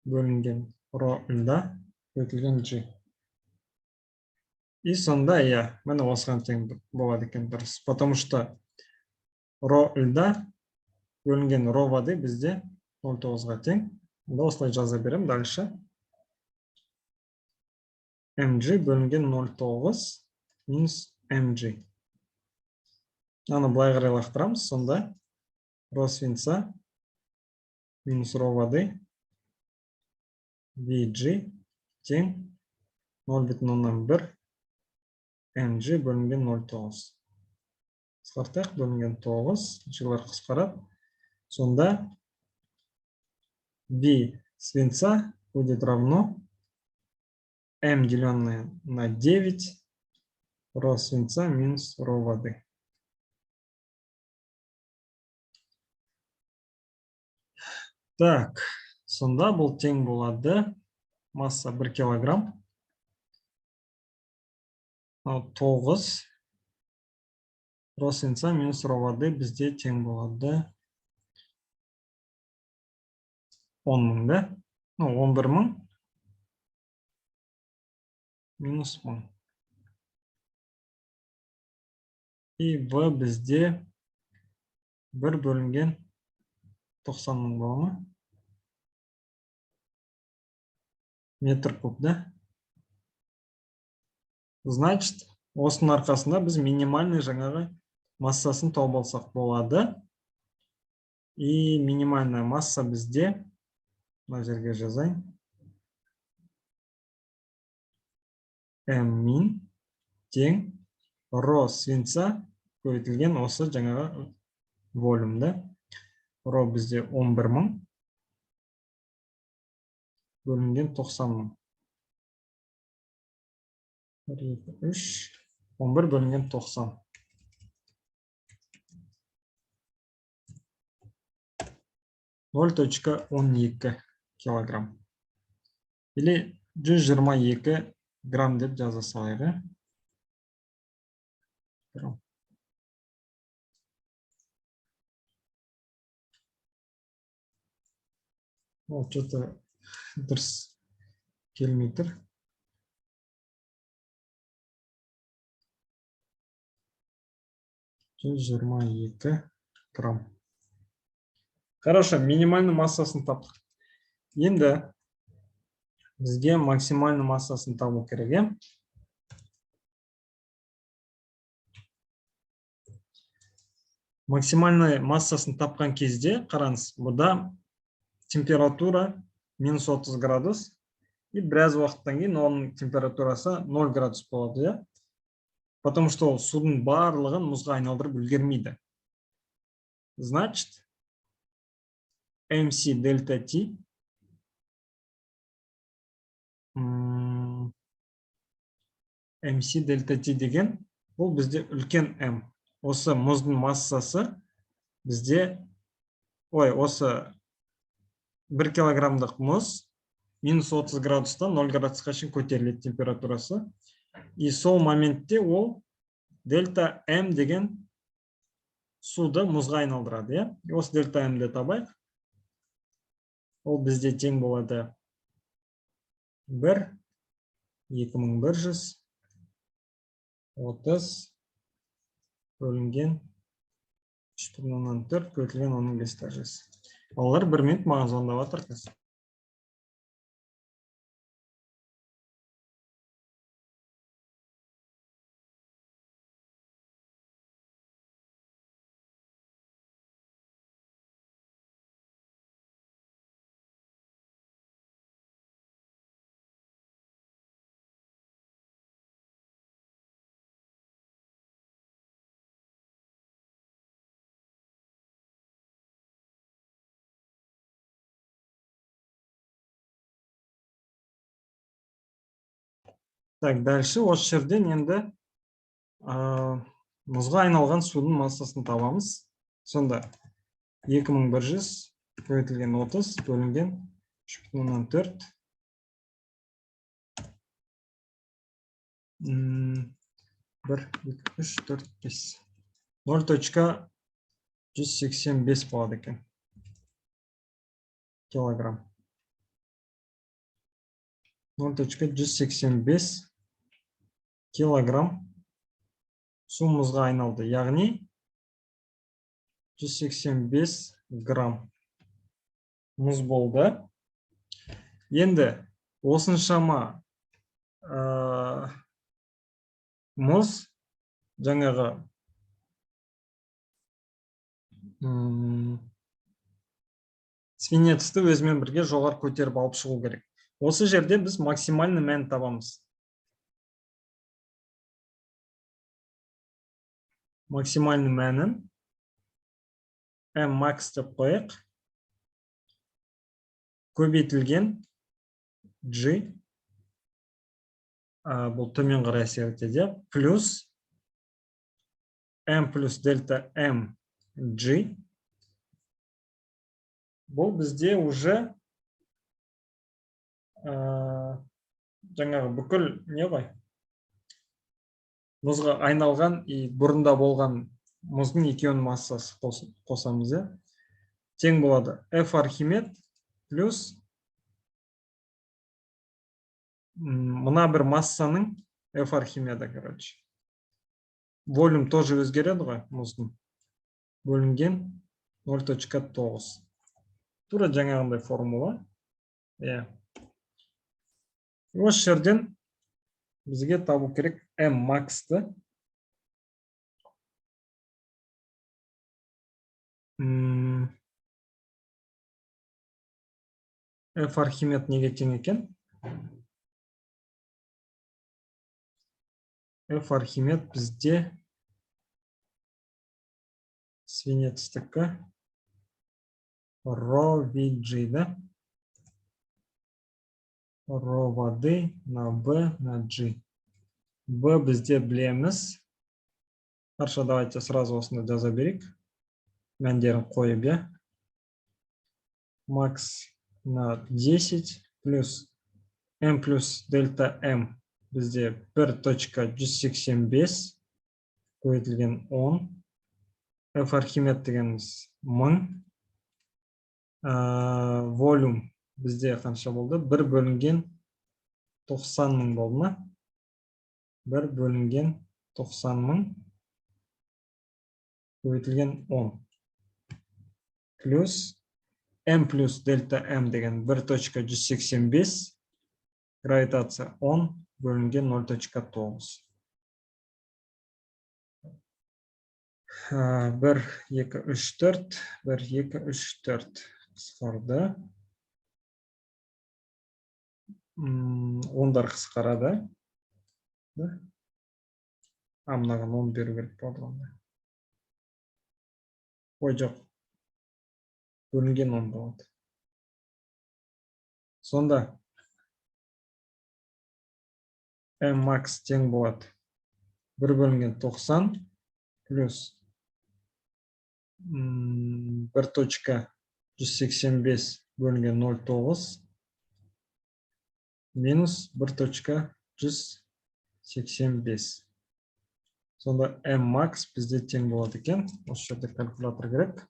Speaker 1: бөлінген ро льда көбейтілген G. И сонда, иә, міне осыған тең болады екен дұрыс. Потому что ро льда бөлінген ро воды бізде 0,9-ға тең. Онда осылай жаза берем дальше. MG бөлінген 0,9 минус MG. Аны былай қарай лақтырамыз. Сонда ро свинца минус ро воды VG тең 0,1 MG бөлінген 0,9. Қысқартайық, бөлінген 9, жылар қысқарады. Сонда V свинца будет равно M деленное на 9 ро свинца минус ро воды. Так, сонда бұл тең болады. Масса 1 килограмм. 9 ро свинца минус ро воды бізде тең болады 10 мың, да? 11 мың минус 1000. И В бізде 1 бөлінген 90 мың бола ма? Метр куб, да? Значит, осының арқасында біз минимальный жаңағы массасын тауып алсақ болады. И минимальная масса бізде, мына жерге жазайын. м мин тең ро свинца көбейтілген осы жаңағы волюмда. Ро бізде 11.000 бөлінген 90.000. 1, 2, 3, 11 бөлінген 90. 0,12 килограмм. Или 122 грамм деп жаза салайық. Что-то дұрыс келмей тұр. грамм. Хорошо, минимальный массасын таптық. Енді бізге максимальный массасын табу керек. Максимальный массасын тапқан кезде, қараңыз, бұда температура минус 30 градус. И біраз уақыттан кейін оның температурасы 0 градус болады. Потому что судың барлығын мұзға айналдырып үлгермейді. Значит, MC дельта T MC дельта T деген бұл бізде үлкен M. Осы мұздың массасы бізде, осы 1 килограммдық мұз минус 30 градустан 0 градусқа шейін көтеріледі температурасы. И сол моментте ол дельта M деген суды мұзға айналдырады. Осы дельта M-ді табайық. Ол бізде тең болады 1, 2130 бөлінген 3,4 көтілген 15. Олар 1 минут маған звондап жатыр. Так, дальше осы жерден енді мұзға айналған судың массасын табамыз. Сонда 2100 көбейтілген 30 бөлінген 3,4. 1, 2, 3, 4, 5. 0,185 болады екен. Килограмм. 0,185 килограмм су мұзға айналды. Яғни 185 грамм мұз болды. Енді осыншама мұз жаңағы свинецті өзімен бірге жоғары көтеріп алып шығу керек. Осы жерде біз максимальный мән табамыз. Максимальный мәнін max деп қойық. Көбейтілген G, бұл төмен қарай әсер етеді, плюс M плюс дельта M G. Бұл бізде уже жаңағы бүкіл не ғой? Мұзға айналған и бұрында болған мұздың екеуінің массасы қосамыз. Тең болады F Архимед плюс мына бір массаның F Архимеда, короче. Волюм тоже өзгереді ғой мұздың. Бөлінген 0,9. Тура жаңағындай формула. Осы жерден бізге табу керек M максты. F Архимед неге тең екен? F Архимед бізде свинецтікі ро VG, да? Ро воды на B на G. B бізде білеміз. Хорошо, давайте сразу осыны жаза берейік. Мәндерін қойып, я. Макс на 10 плюс M плюс дельта M бізде 1.185 көбейтілген 10. F Архимед дегеніміз 1000. Волюм бізде қанша болды? 1 бөлінген 90 мың болды ма? 1 бөлінген 90 мың көбейтілген 10. Плюс M плюс дельта M деген 1.185. Гравитация 10 бөлінген 0.9. 1, 2, 3, 4. 1, 2, 3, 4. Қысқарды. Ондар қысқарады. Мынаған 10 беру керек болады. Ой, жоқ. Бөлінген 10 болады. Сонда M max тең болады. 1 бөлінген 90 плюс 1.185 бөлінген 0.9 минус 1.185. Сонда M max бізде тең болады екен. Осы жерде калькулятор керек.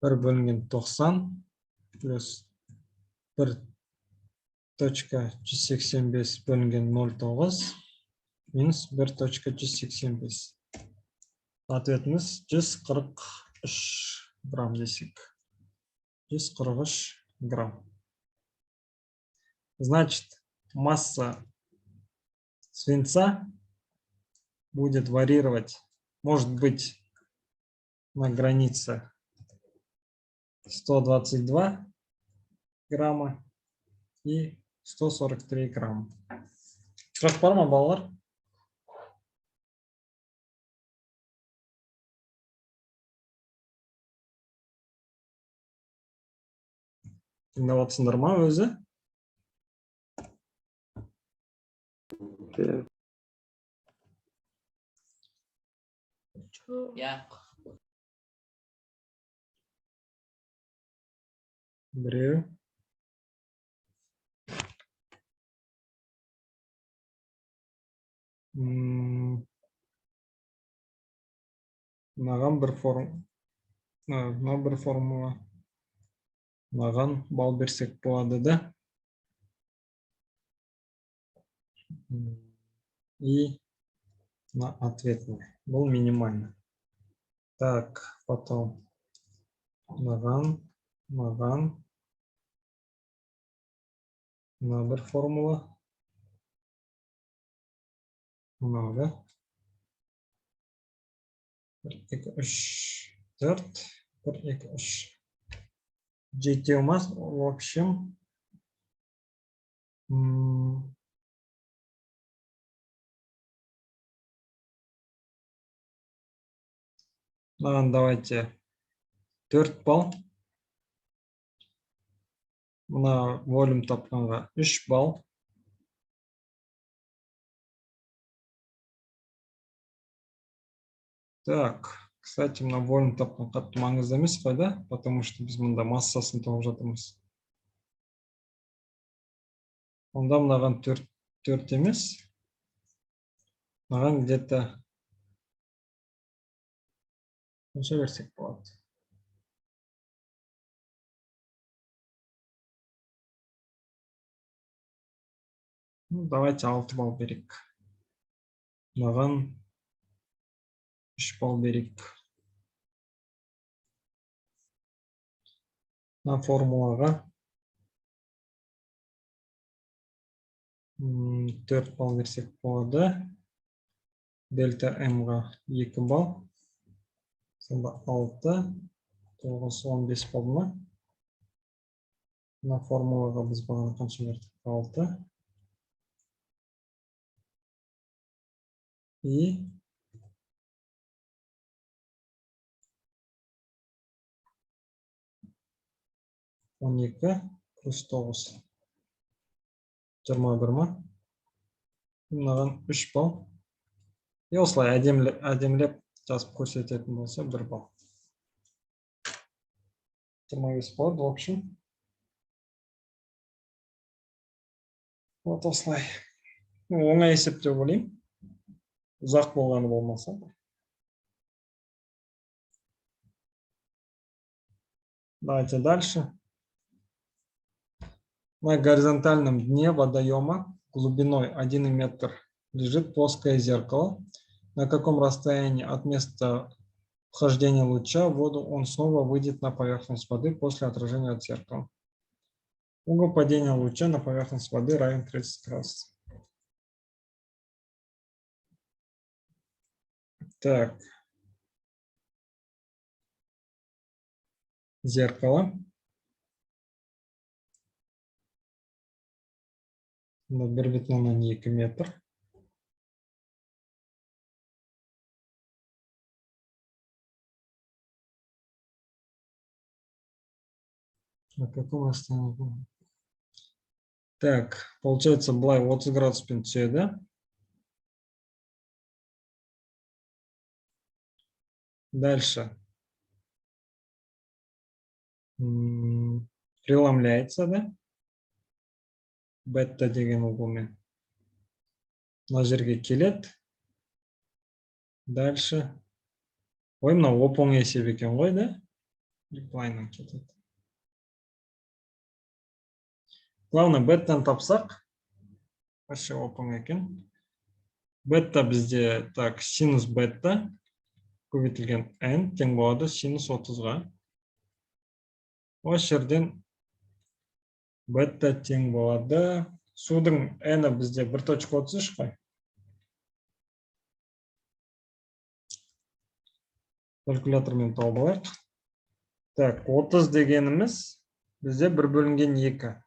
Speaker 1: 1 бөлінген 90 плюс 1.185 бөлінген 0.9 минус 1.185. Ответіміз 143 грамм десек. 143 грамм. Значит, масса свинца будет варьировать, может быть, на границе 122 грамма и 143 грамма. Сұрақ бар ма, балалар? Тыңдап отырсыңдар ма өзі?
Speaker 2: Я.
Speaker 1: Біреу. Мынаған бір формула. Мынаған бал берсек болады, да? И на ответный. Бұл минимально. Так, потом мынаған. Мына бір формула. Мынау, да? 1, 2, 3, 4. 1, 2, 3. Жетеу ма? В общем, давайте 4 балл. Мына волюм тапқанға 3 балл. Так, кстати, мына волюм тапқан қатты маңызды емес қой, да? Потому что біз мұнда массасын тауып жатырмыз. Онда мынаған 4 емес. Мынаған где-то қанша берсек болады? Давайте 6 балл берейік. Мынаған 3 балл берейік. Мына формулаға 4 балл берсек болады. Дельта М-ға 2 балл. Сонда 6, 9, 15 балл ма? Мына формулаға біз бағана қанша бердік? 6. и 12 плюс 9. 21 ма? Мынаған 3 балл. И осылай әдемілеп жазып көрсететін болса 1 балл. 25 болады, в общем. Вот осылай. Оңай есеп деп ойлаймын. Ұзақ болғаны болмаса. Давайте дальше. На горизонтальном дне водоема глубиной 1 метр лежит плоское зеркало. На каком расстоянии от места вхождения луча в воду он снова выйдет на поверхность воды после отражения от зеркала? Угол падения луча на поверхность воды равен 30 градусов. Так. Зеркало. На 1,2 метр. На каком расстоянии? Так, получается, былай 30 градуспен түседі. Дальше. Преломляется, да? Бетта деген углмен. Мына жерге келеді. Дальше. Ой, мына оп-оң есеп екен ғой, да? Былайынан кетеді. Главное, беттаны тапсақ. Вообще оп-оң екен. Бетта бізде, так, синус бетта көбейтілген n тең болады синус 30-ға. Осы жерден бетта тең болады. Судың n бізде 1,33 қой. Калькулятормен тауып алайық. Так, 30 дегеніміз бізде 1 бөлінген 2.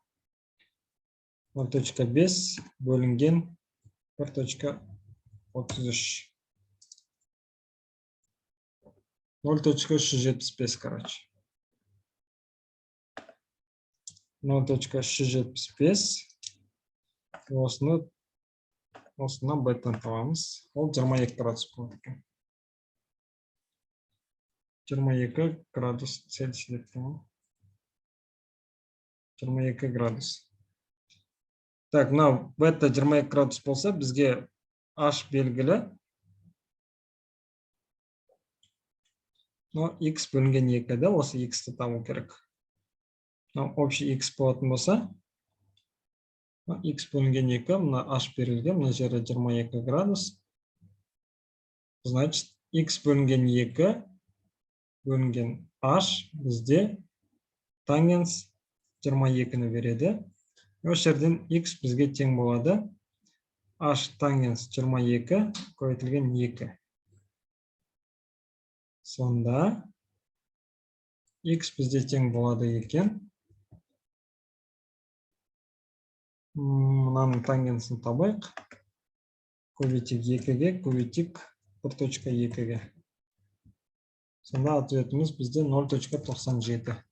Speaker 1: 0,5 бөлінген 1,33. 0,375, короче. 0,375. Осыны беттен табамыз. Ол 22 градус болады екен. 22 градус Цельсия деп тұрмын. 22 градус. Так, мынау бетта 22 градус болса, бізге H белгілі. Но X бөлінген 2, да, осы X-ті табу керек. Общий X болатын болса, X бөлінген 2, мына H берілген, мына жері 22 градус. Значит, X бөлінген 2 бөлінген H бізде тангенс 22-ні береді. Осы жерден X бізге тең болады. H тангенс 22 көбейтілген 2. Сонда X бізде тең болады екен. Мынаның тангенсін табайық. Көбейтік 2-ге, көбейтік 1,2-ге. Сонда ответіміз бізде 0,97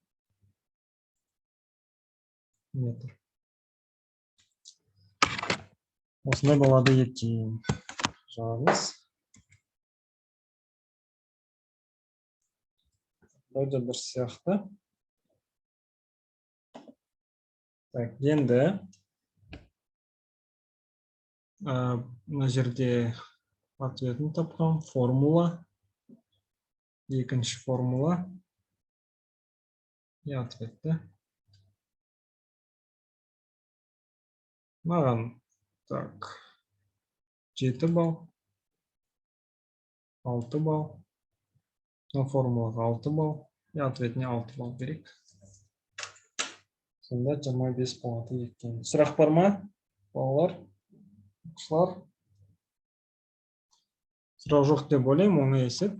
Speaker 1: метр. Осындай болады екен. Жауабымыз. Вроде бір сияқты. Так, енді мына жерде ответін тапқан формула. Екінші формула. И ответті. Маған так 7 балл. 6 балл. На формулаға 6 балл. И ответіне 6 балл берейік. Сонда 25 болады екен. Сұрақ бар ма? Балалар? Оқушылар? Сұрақ жоқ деп ойлаймын, оңай есеп.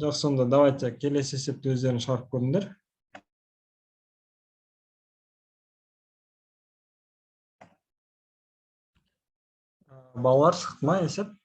Speaker 1: Жақсы, сонда давайте келесі есепті өздерін шығарып көріңдер. Балалар шықты ма есеп?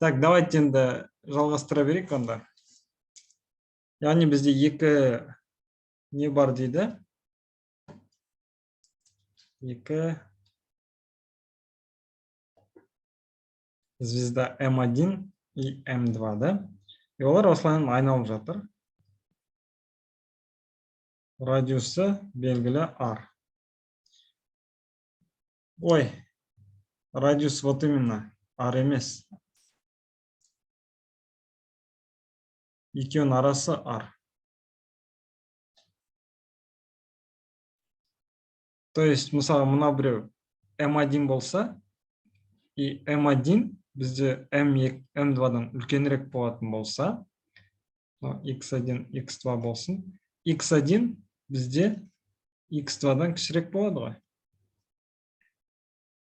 Speaker 1: Так, давайте енді жалғастыра берейік онда. Яғни бізде екі не бар дейді? Екі звезда М1 и М2, да? И олар осылайынан айналып жатыр. Радиусы белгілі R. Ой, радиус вот именно R емес. Екеуінің арасы R. То есть, мысалы, мына біреу М1 болса, и М1 бізде М2-дан үлкенірек болатын болса, X1, X2 болсын, X1 бізде X2-дан кішірек болады ғой.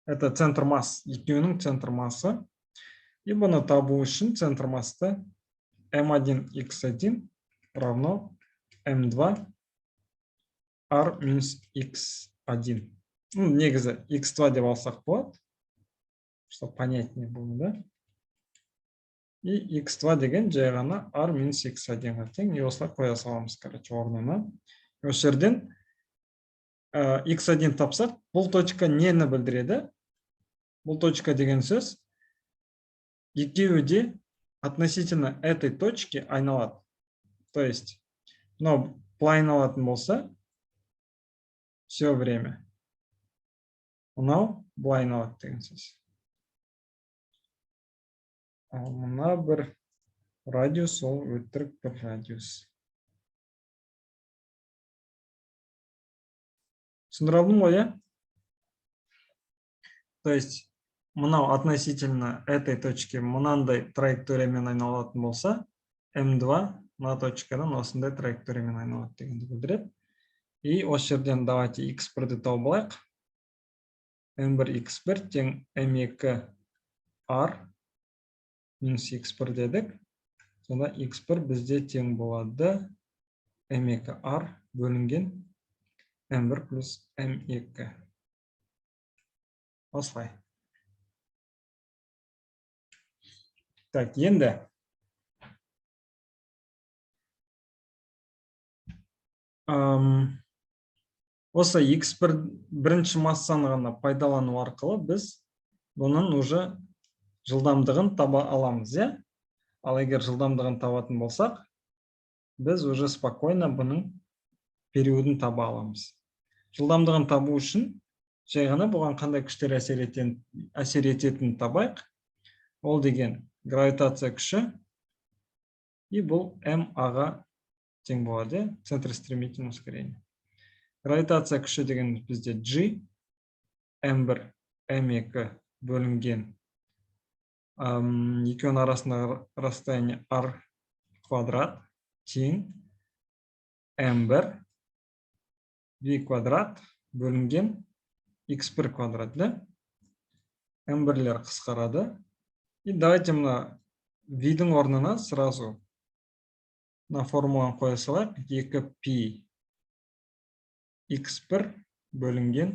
Speaker 1: Это центр масс, екеуінің центр массы. И бұны табу үшін центр масты М1, X1 равно М2 R минус X1. Негізі X2 деп алсақ болады, чтобы понятнее было, да? И X2 деген жай ғана R минус X1-ға тең. И осылай қоя саламыз, короче, орнына. Осы жерден X1 тапсақ, бұл точка нені білдіреді? Бұл точка деген сөз екеуі де относительно этой точки айналады. То есть, но былай айналатын болса, все время. Мынау былай айналады деген сөз. Ал мына бір радиус, ол өтірік бір радиус. Түсіндіре алдым ғой, иә? То есть, мынау относительно этой точки мынандай траекториямен айналатын болса, М2 мына точкадан осындай траекториямен айналады дегенді білдіреді. И осы жерден давайте X1-ді тауып алайық. М1 X1 тең М2 R минус X1 дедік. Сонда X1 бізде тең болады М2 R бөлінген М1 плюс М2. Осылай. Так, енді осы X1 бірінші массаны ғана пайдалану арқылы біз бұның уже жылдамдығын таба аламыз, иә? Ал егер жылдамдығын табатын болсақ, біз уже спокойно бұның периодын таба аламыз. Жылдамдығын табу үшін жай ғана бұған қандай күштер әсер ететінін табайық. Ол деген гравитация күші, и бұл МА-ға тең болады, центр стремительного ускорения. Гравитация күші деген бізде G, М1, М2 бөлінген екеуінің арасындағы расстояние R квадрат тең М1 V квадрат бөлінген X1 квадрат, да? М1-лер қысқарады. И давайте мына V-дің орнына сразу на формуланы қоя салайық. 2π X1 бөлінген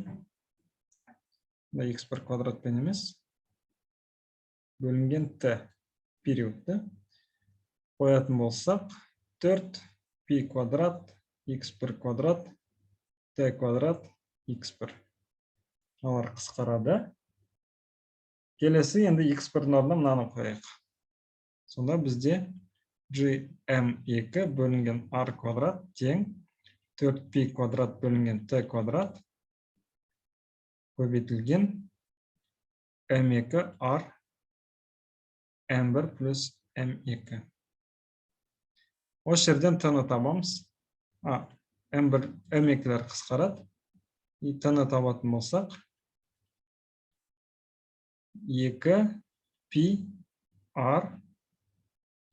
Speaker 1: X1 квадратпен емес, бөлінген T периодты қоятын болсақ, 4π квадрат X1 квадрат T квадрат X1. Олар қысқарады. Келесі енді X1-дің орнына мынаны қояйық. Сонда бізде gm2 бөлінген r квадрат тең 4π квадрат бөлінген t квадрат көбейтілген m2 r m1 плюс m2. Осы жерден t-ны табамыз. m2-лер қысқарады. И t-ны табатын болсақ, 2π r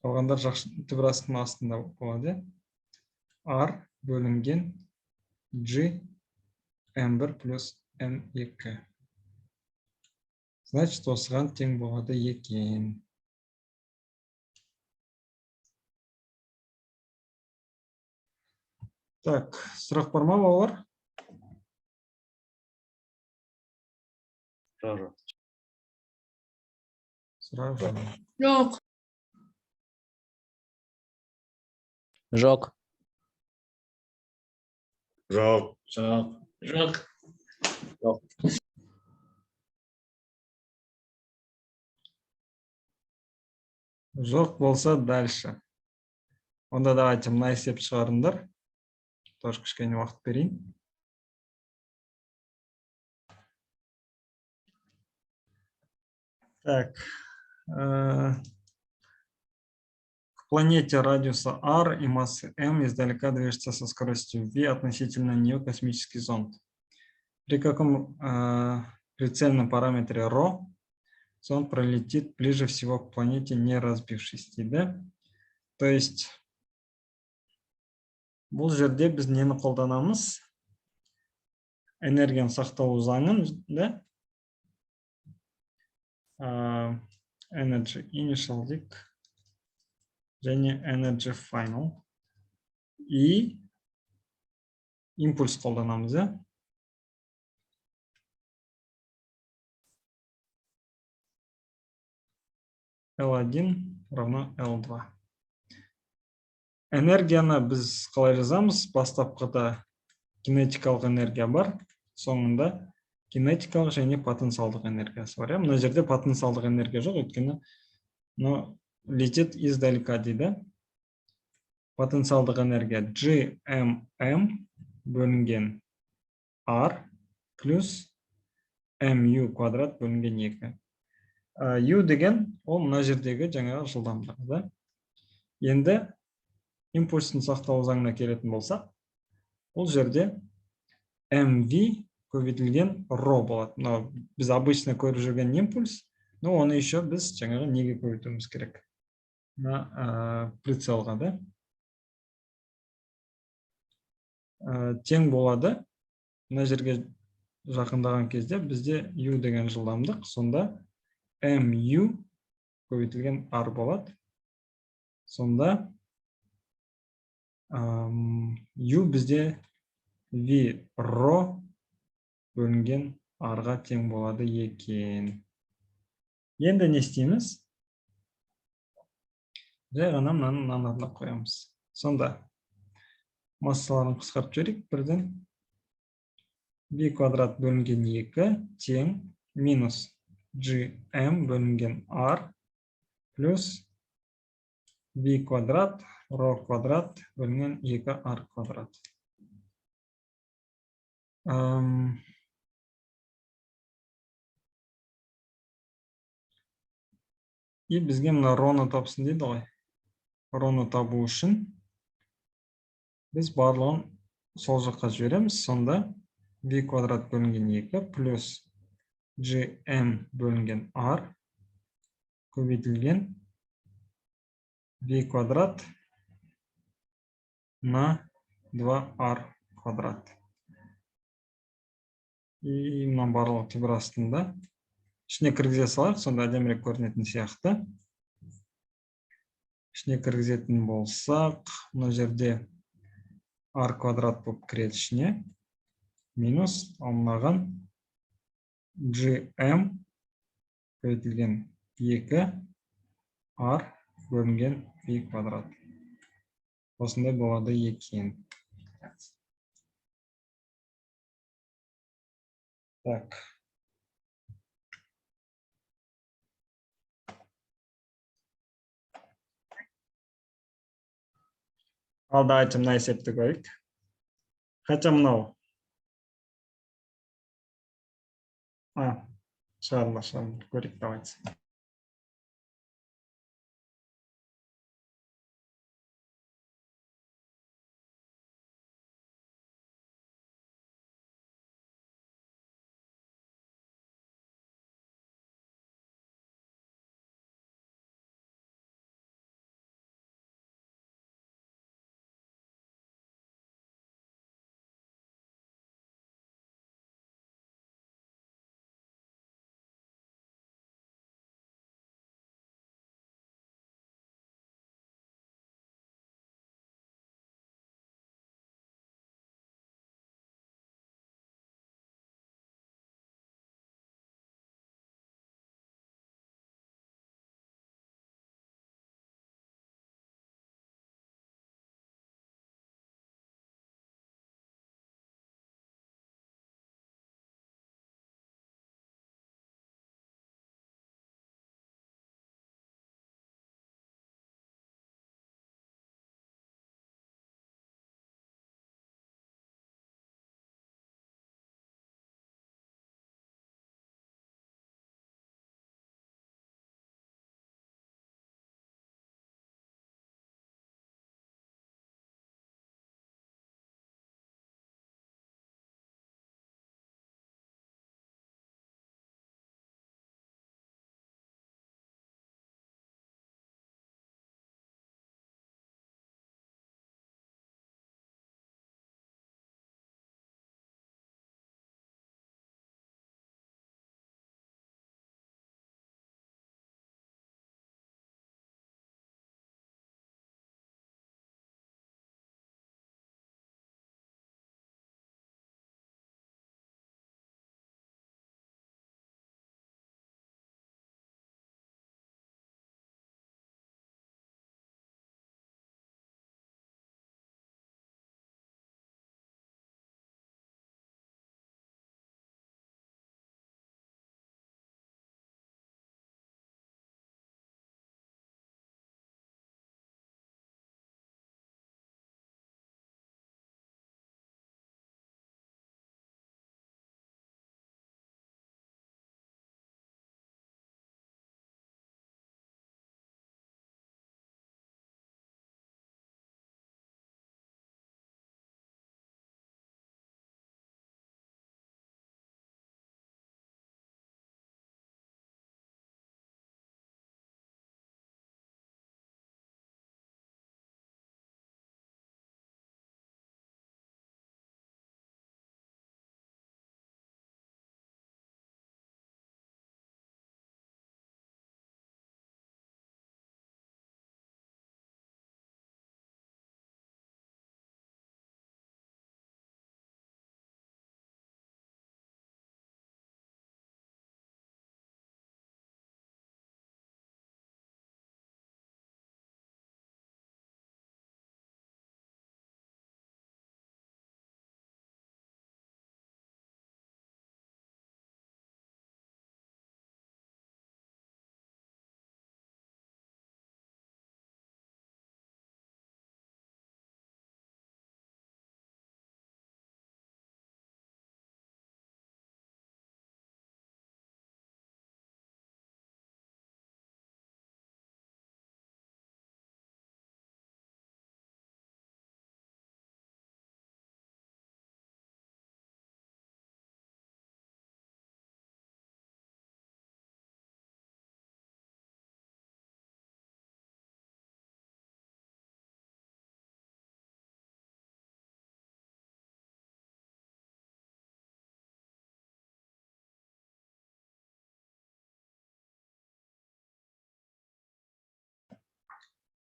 Speaker 1: қалғандар түбірастың астында болады. R бөлінген G M1 плюс M2. Значит, осыған тең болады екен. Так, сұрақ бар ма, балалар? Сұрақ жоқ.
Speaker 5: Жоқ.
Speaker 2: Жоқ.
Speaker 3: Жоқ.
Speaker 2: Жоқ.
Speaker 1: Жоқ болса дальше. Онда давайте мына есеп шығарыңдар. Тоже кішкене уақыт берейін. Так. К планете радиуса r и массы m издалека движется со скоростью v относительно нее космический зонд. При каком прицельном параметре ρ зонд пролетит ближе всего к планете, не разбившись, да? То есть бұл жерде біз нені қолданамыз? Энергияны сақталу заңын, да? Energy initial дик және energy final. И импульс қолданамыз, да? L1 равно L2. Энергияны біз қалай жазамыз? Бастапқыда кинетикалық энергия бар, соңында кинетикалық және потенциалдық энергиясы бар. Мына жерде потенциалдық энергия жоқ, өйткені летит издалека дейді. Потенциалдық энергия GMM бөлінген R плюс MU квадрат бөлінген 2. U деген ол мына жердегі жаңағы жылдамдығы, да? Енді импульстың сақталу заңына келетін болсақ, бұл жерде MV көбейтілген ρ болады. Біз обычно көріп жүрген импульс, но оны еще біз жаңағы неге көбейтуіміз керек? Прицелға, да? Тең болады. Мына жерге жақындаған кезде бізде U деген жылдамдық, сонда MU көбейтілген R болады. Сонда U бізде V ρ бөлінген R-ға тең болады екен. Енді не істейміз? Жай ғана мынаны қоямыз. Сонда массаларын қысқартып жіберейік бірден. V квадрат бөлінген 2 тең минус GM бөлінген R плюс V квадрат ρ квадрат бөлінген 2R квадрат. И бізге мына ρ-ны тапсын дейді ғой. ρ-ны табу үшін біз барлығын сол жаққа жібереміз. Сонда V квадрат бөлінген 2 плюс GM бөлінген R көбейтілген V квадрат на 2R квадрат. И мына барлығы түбір астында. Ішіне кіргізе салайық, сонда әдемірек көрінетін сияқты. Ішіне кіргізетін болсақ, мына жерде R квадрат болып кіреді ішіне. Минус, алмаған GM көбейтілген 2 R бөлінген V квадрат. Осындай болады екен. Так. алдағыча мына есепті көрейік. Қанша мынау? Шығарма көрейік, давайте.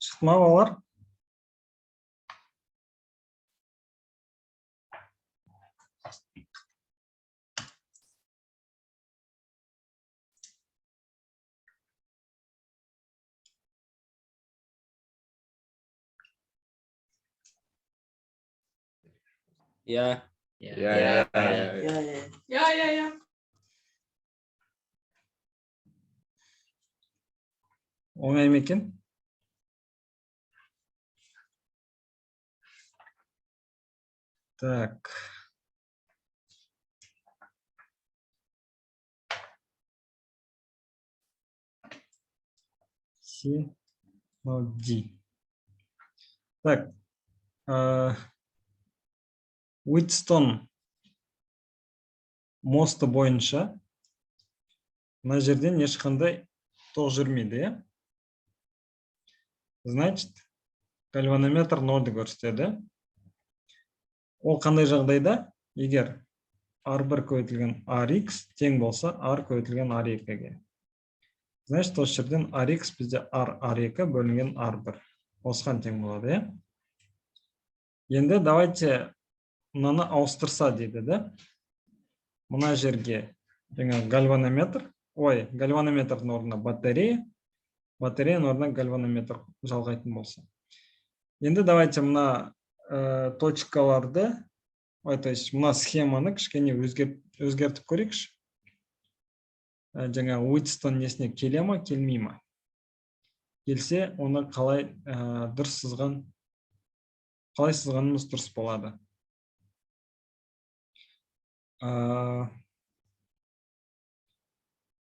Speaker 1: Шықты ма балалар?
Speaker 2: Я.
Speaker 5: Я.
Speaker 1: Оңай ма екен? Так. C, D. Так. Уитстон мосты бойынша мына жерден ешқандай тоқ жүрмейді, иә? Значит, гальванометр 0-ды көрсетеді. Ол қандай жағдайда? Егер R1 көбейтілген RX тең болса, R көбейтілген R2-ге. Значит, осы жерден RX бізде R2 бөлінген R1. Осыған тең болады, иә? Енді давайте мынаны ауыстырса дейді, да? Мына жерге гальванометр, гальванометрдің орнына батарея, батареяның орнына гальванометр жалғайтын болса. Енді давайте мына точкаларды, то есть мына схеманы кішкене өзгертіп көрейікші. Жаңа Уитстон несіне келе ма, келмей ма? Келсе, оны қалай сызғанымыз дұрыс болады.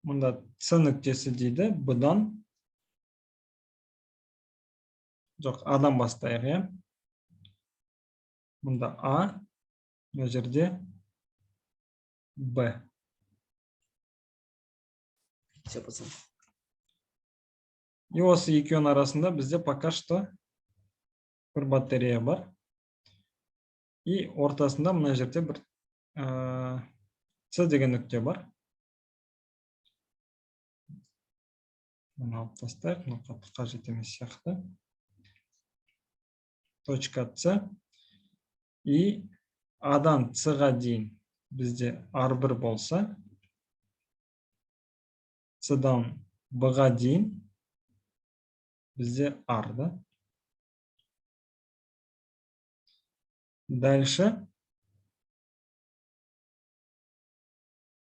Speaker 1: Мұнда С нүктесі дейді, бұдан жоқ, А-дан бастайық, иә? Мұнда А, мына жерде Б.
Speaker 2: Все, пацан.
Speaker 1: И осы екеуінің арасында бізде пока что бір батарея бар. И ортасында мына жерде бір С деген нүкте бар. Мұны алып тастайық, мұны қажет емес сияқты. Точка С. И А-дан С-ға дейін бізде R1 болса, С-дан Б-ға дейін бізде R, да? Дальше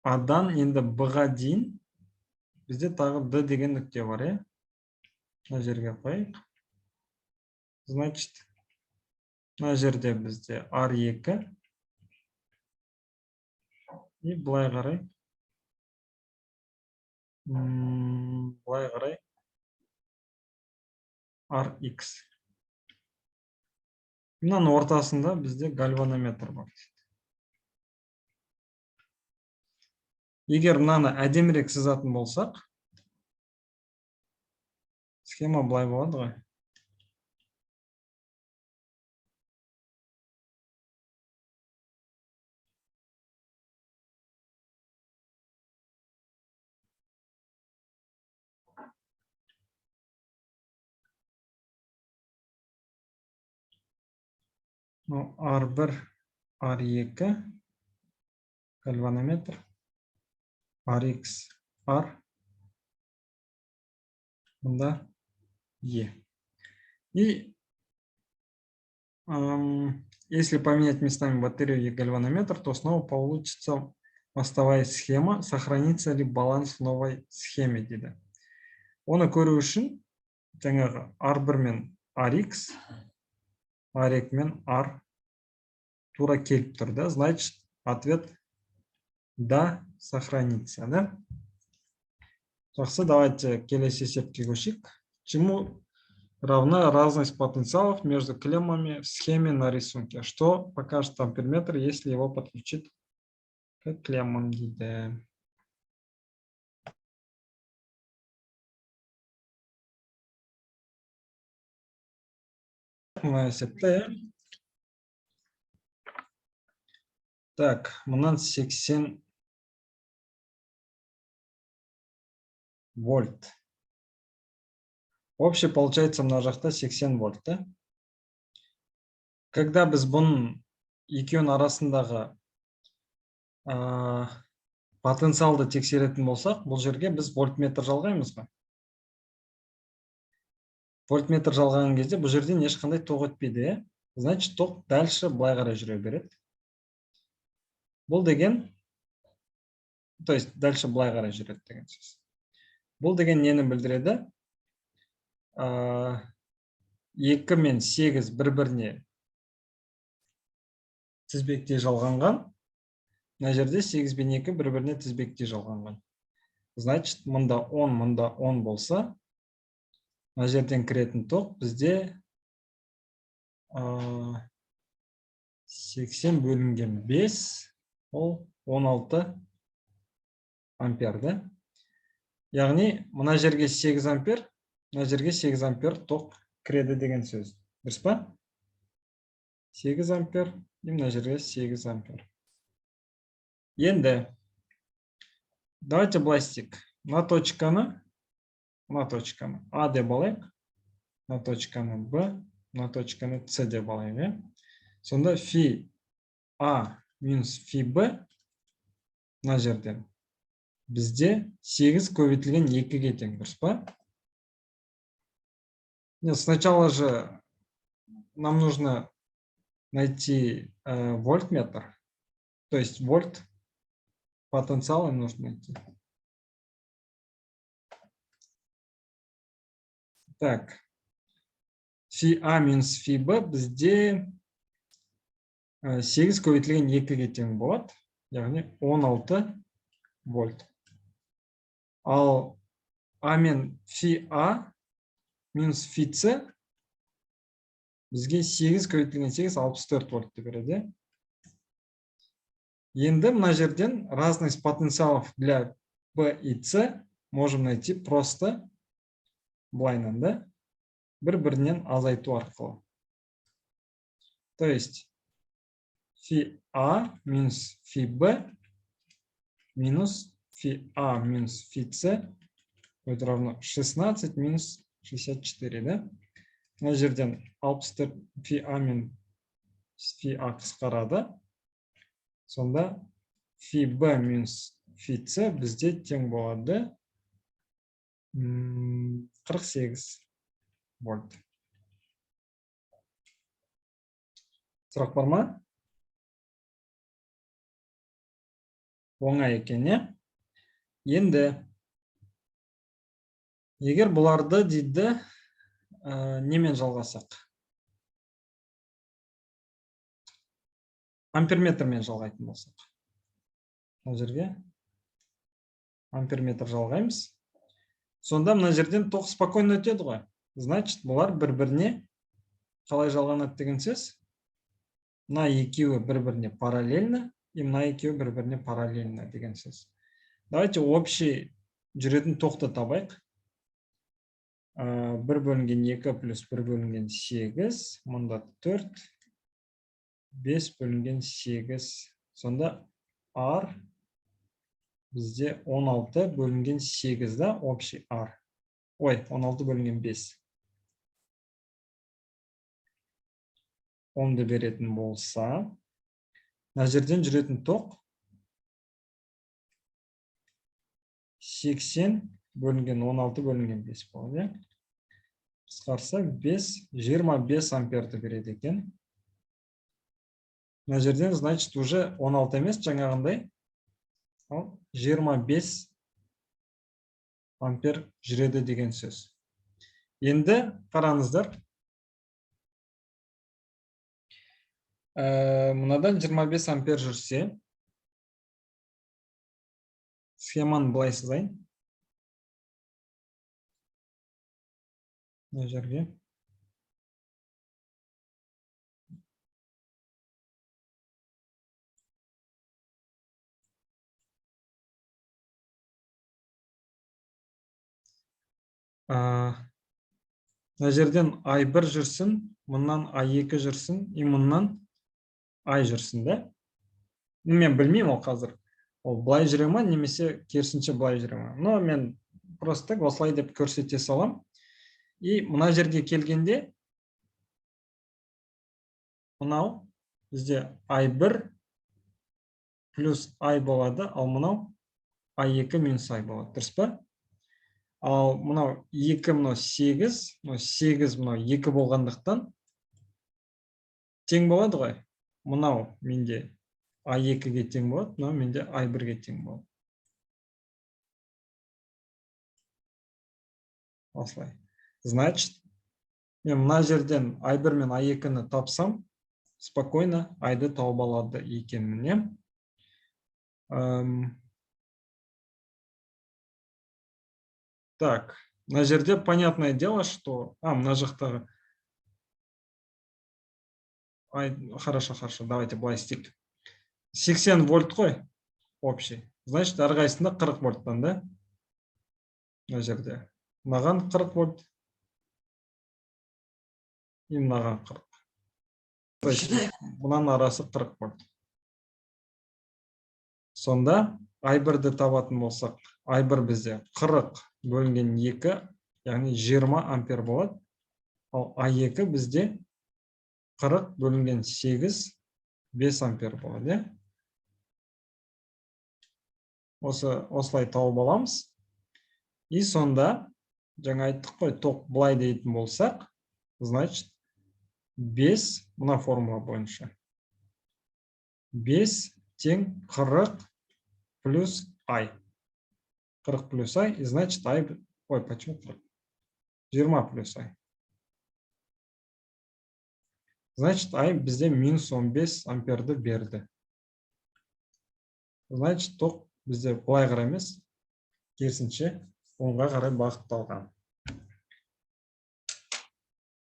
Speaker 1: А-дан енді Б-ға дейін бізде тағы D деген нүкте бар, е? Мына жерге қойық. Значит, мына жерде бізде R2 и былай қарай. Былай қарай RX. Мынаның ортасында бізде гальванометр бар. Егер мынаны әдемірек сызатын болсақ, схема былай болады ғой. R1, R2, гальванометр, RX, R, мында E. И если поменять местами батарею и гальванометр, то снова получится мостовая схема. Сохранится ли баланс в новой схеме, дейді. Оны көру үшін жаңағы R1 мен RX, R2 мен R тура келіп тұр, да? Значит, ответ да, сохранится, да? Жақсы, давайте келесі есепке көшейік. Чему равна разность потенциалов между клеммами в схеме на рисунке? Что покажет амперметр, если его подключить к клеммам, дейді. Так, мынан 80 вольт. Вообще получается мына жақта 80 вольт, да? Когда біз бұның екеуінің арасындағы потенциалды тексеретін болсақ, бұл жерге біз вольтметр жалғаймыз ба? Вольтметр жалғаған кезде бұл жерден ешқандай тоқ өтпейді, значит, тоқ дальше былай қарай жүре береді. Бұл деген, то есть дальше былай қарай жүреді деген сөз. Бұл деген нені білдіреді? 2 мен 8 бір-біріне тізбектей жалғанған. Мына жерде 8 пен 2 бір-біріне тізбектей жалғанған. Значит, мұнда 10 болса, мына жерден кіретін тоқ бізде 80 бөлінген 5, ол 16 ампер, да? Яғни, мына жерге 8 ампер, мына жерге 8 ампер тоқ кіреді деген сөз. Дұрыс па? 8 ампер, мына жерге 8 ампер. Енді, давайте былай істейік. Мына точканы А деп алайық, мына точканы Б, мына точканы С деп алайық. Сонда фи А минус фи Б мына жерден бізде 8 көбейтілген 2-ге тең, дұрыс па? Сначала же нам нужно найти вольтметр, то есть вольт потенциала нужно найти. Так, фи А минус фи Б бізде 8 көбейтілген 2-ге тең болады, яғни 16 вольт. Ал А мен фи А минус фи С бізге 8 көбейтілген 8 64 вольтты береді. Енді мына жерден разность потенциалов для Б и С можем найти просто былайынан, да? Бір-бірінен азайту арқылы. То есть фи А минус фи Б минус фи А минус фи С будет равно 16 минус 64, да? Мына жерден 64 фи А мен фи А қысқарады. Сонда фи Б минус фи С бізде тең болады 48 вольт. Сұрақ бар ма? Оңай екен, не? Енді, егер бұларды дейді немен жалғасақ? Амперметрмен жалғайтын болсақ. Мына жерге амперметр жалғаймыз. Сонда мына жерден тоқ спокойно өтеді ғой. Значит, бұлар бір-біріне қалай жалғанады деген сөз? Мына екеуі бір-біріне параллельно, и мына екеуі бір-біріне параллельно деген сөз. Давайте общий жүретін тоқты табайық. 1 бөлінген 2 плюс 1 бөлінген 8, мұнда 4, 5 бөлінген 8. Сонда R бізде 16 бөлінген 8, да, общий R. Ой, 16 бөлінген 5. 10-ды беретін болса, мына жерден жүретін тоқ 80 бөлінген 16 бөлінген 5 болады. Қысқарса 25 амперді береді екен. Мына жерден, значит, уже 16 емес, жаңағындай 25 ампер жүреді деген сөз. Енді қараңыздар. Мынадан 25 ампер жүрсе, схеманы былай сызайын. Мына жерге. Мына жерден I1 жүрсін, мұннан I2 жүрсін, и мұннан I жүрсін, да? Мен білмеймін ол қазір. Ол былай жүре ма, немесе керісінше былай жүре ма. Но мен просто осылай деп көрсете салам. И мына жерге келгенде, мынау бізде I1 плюс I болады, ал мынау I2 минус I болады. Дұрыс па? Ал мынау 2, мынау 8, мынау 8, мынау 2 болғандықтан тең болады ғой. Мынау менде I2-ге тең болады, мынау менде I1-ге тең болады. Осылай. Значит, мен мына жерден I1 мен I2-ні тапсам, спокойно айды тауып алады екенмін, иә? Так, на жерде понятное дело, что... мына жақтағы... Хорошо, давайте былай істейік. 80 вольт қой, общий. Значит, әрқайсысында 40 вольттан, да? На жерде. Мынаған 40 вольт. И мынаған 40. То есть, бұнан арасы 40 вольт. Сонда, I1-ді табатын болсақ, I1 бізде 40 бөлінген 2, яғни 20 ампер болады. Ал I2 бізде 40 бөлінген 8, 5 ампер болады. Осылай тауып аламыз. И сонда, жаңа айттық қой, ток былай дейтін болсақ, значит, 5, мына формула бойынша. 5 тең 40 плюс I. 40 плюс I, и значит I... Ой, почему 40? 20 плюс I. Значит, I бізде минус 15 амперді берді. Значит, ток бізде былай қарай емес, керісінше оңға қарай бағытталған.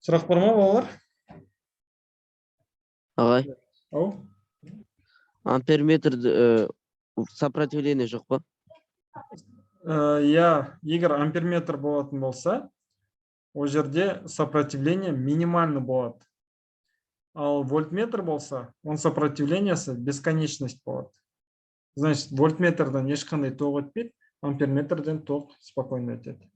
Speaker 1: Сұрақ бар ма, балалар?
Speaker 7: Ағай,
Speaker 1: Ау?
Speaker 7: амперметр сопротивление жоқ па?
Speaker 1: Я, егер амперметр болатын болса, о жерде сопротивление минимальный болады. Ал вольтметр болса, он сопротивлениясы бесконечность болады. Значит, вольтметрден ешқандай ток өтпейді, амперметрден ток спокойно өтеді.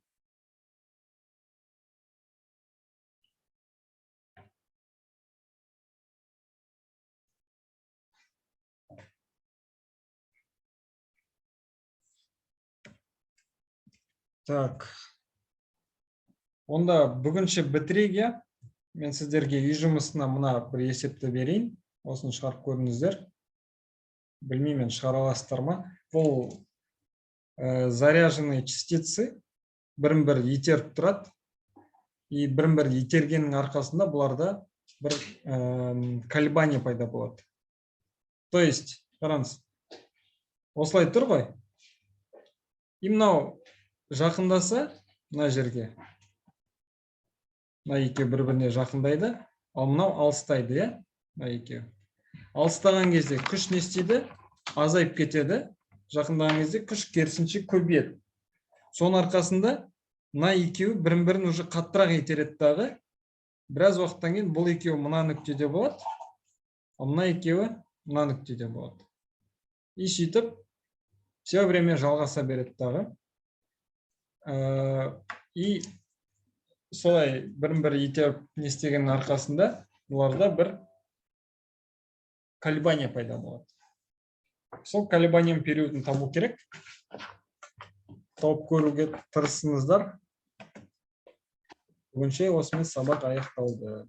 Speaker 1: Так. Онда бүгінше бітірейік, иә? Мен сіздерге үй жұмысына мына бір есепті берейін. Осын шығарып көріңіздер. Білмеймін, шығара аласыздар ма? Бұл заряженные частицы бірін-бір итеріп тұрады. И бірін-бір itергеннің арқасында бұларда бір колебание пайда болады. То есть, қараңыз, осылай тұр ғой. И мынау жақындаса, мына жерге. Мына екеуі бір-біріне жақындайды, ал мынау алыстайды, иә? Мына екеуі. Алыстаған кезде күш не істейді? Азайып кетеді. Жақындаған кезде күш керісінше көбейеді. Соның арқасында мына екеуі бірін-бірін уже қаттырақ итереді дағы. Біраз уақыттан кейін бұл екеуі мына нүктеде болады, ал мына екеуі мына нүктеде болады. И сөйтіп все время жалғаса береді дағы. И солай бірін-бір итеріп не істегеннің арқасында бұларда бір колебание пайда болады. Сол колебаниям периодын табу керек. Тауып көруге тырысыңыздар. Бүгінше осымен сабақ аяқталды.